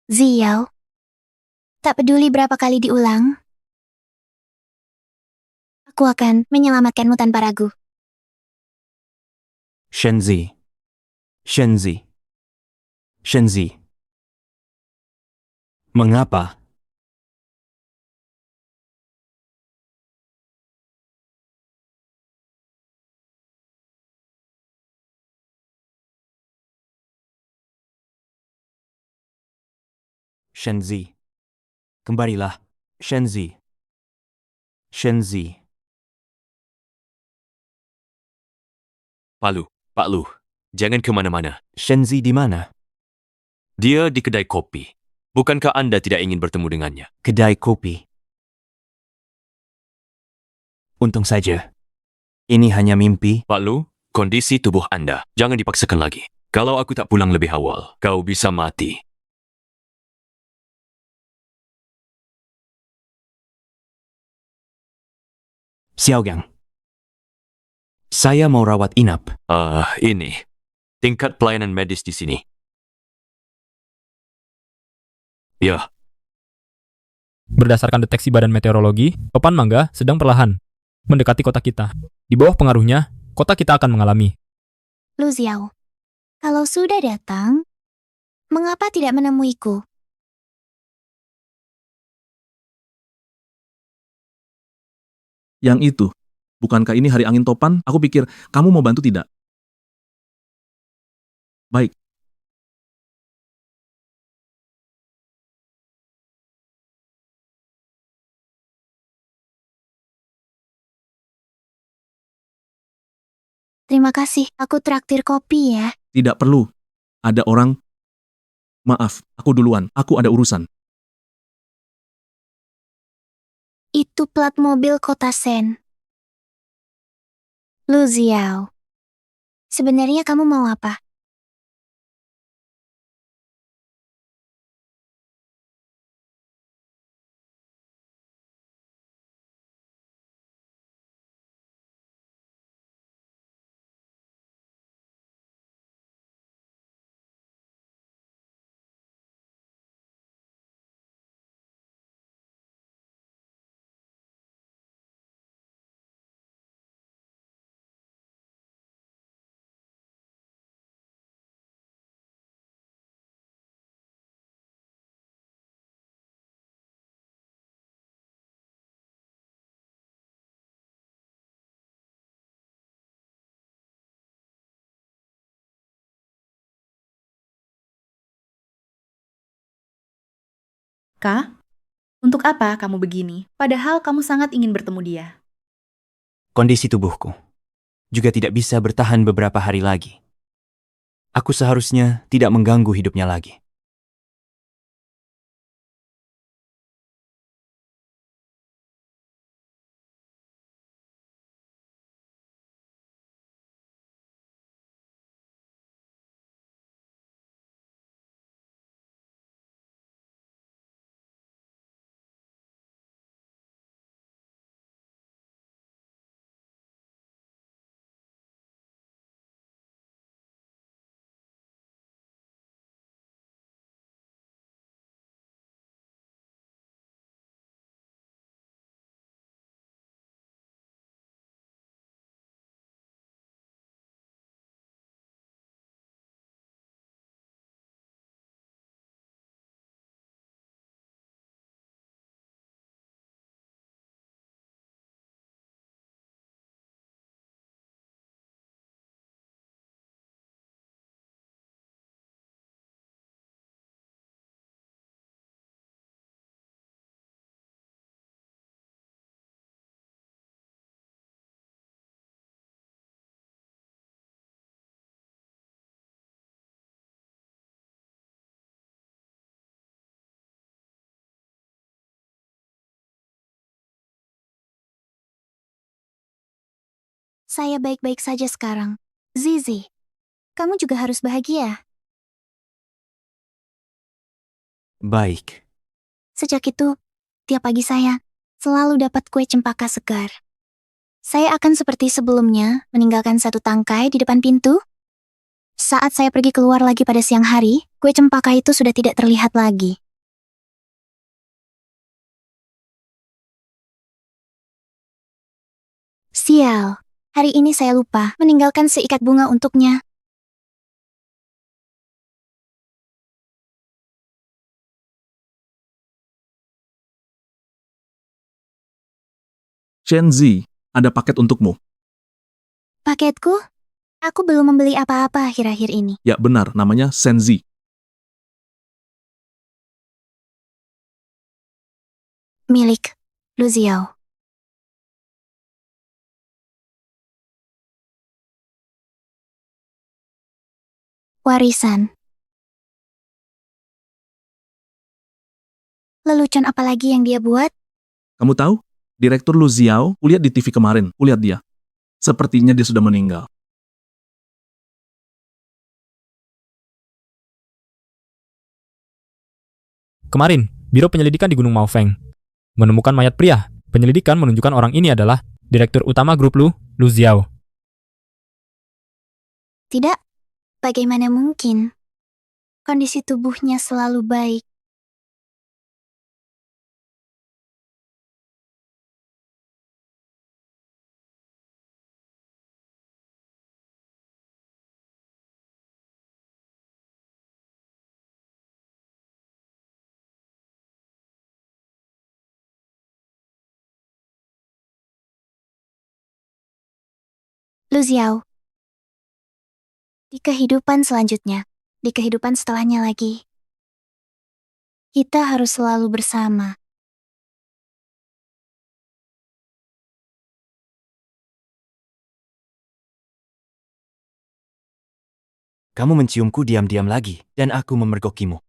Ziao, tak peduli berapa kali diulang, aku akan menyelamatkanmu tanpa ragu. Shenzi. Mengapa? Shenzi. Kembalilah, Shenzi. Shenzi. Pak Lu, jangan ke mana-mana. Shenzi di mana? Dia di kedai kopi. Bukankah Anda tidak ingin bertemu dengannya? Kedai kopi. Untung saja. Ini hanya mimpi. Pak Lu, kondisi tubuh Anda jangan dipaksakan lagi. Kalau aku tak pulang lebih awal, kau bisa mati. Xiaogang. Saya mau rawat inap. Ini. Tingkat pelayanan medis di sini. Ya. Berdasarkan deteksi Badan Meteorologi, topan mangga sedang perlahan mendekati kota kita. Di bawah pengaruhnya, kota kita akan mengalami. Lu Xiao, kalau sudah datang, mengapa tidak menemuiku? Yang itu. Bukankah ini hari angin topan? Aku pikir kamu mau bantu tidak? Baik. Terima kasih, aku traktir kopi ya. Tidak perlu. Ada orang... Maaf, aku duluan. Aku ada urusan. Itu plat mobil kota Sen. Lu Xiao, sebenarnya kamu mau apa? Kak, untuk apa kamu begini? Padahal kamu sangat ingin bertemu dia. Kondisi tubuhku juga tidak bisa bertahan beberapa hari lagi. Aku seharusnya tidak mengganggu hidupnya lagi. Saya baik-baik saja sekarang. Zizi, kamu juga harus bahagia. Baik. Sejak itu, tiap pagi saya selalu dapat kue cempaka segar. Saya akan seperti sebelumnya, meninggalkan satu tangkai di depan pintu. Saat saya pergi keluar lagi pada siang hari, kue cempaka itu sudah tidak terlihat lagi. Sial, hari ini saya lupa meninggalkan seikat bunga untuknya. Shenzi, ada paket untukmu. Paketku? Aku belum membeli apa-apa akhir-akhir ini. Ya benar, namanya Senzi. Milik Lu Xiao. Warisan. Lelucon apa lagi yang dia buat? Kamu tahu? Direktur Lu Xiao, kulihat di TV kemarin. Kulihat dia. Sepertinya dia sudah meninggal. Kemarin, Biro Penyelidikan di Gunung Maofeng menemukan mayat pria. Penyelidikan menunjukkan orang ini adalah Direktur Utama Grup Lu Xiao. Tidak. Bagaimana mungkin? Kondisi tubuhnya selalu baik. Lu Xiao. Di kehidupan selanjutnya, di kehidupan setelahnya lagi, kita harus selalu bersama. Kamu menciumku diam-diam lagi, dan aku memergokimu.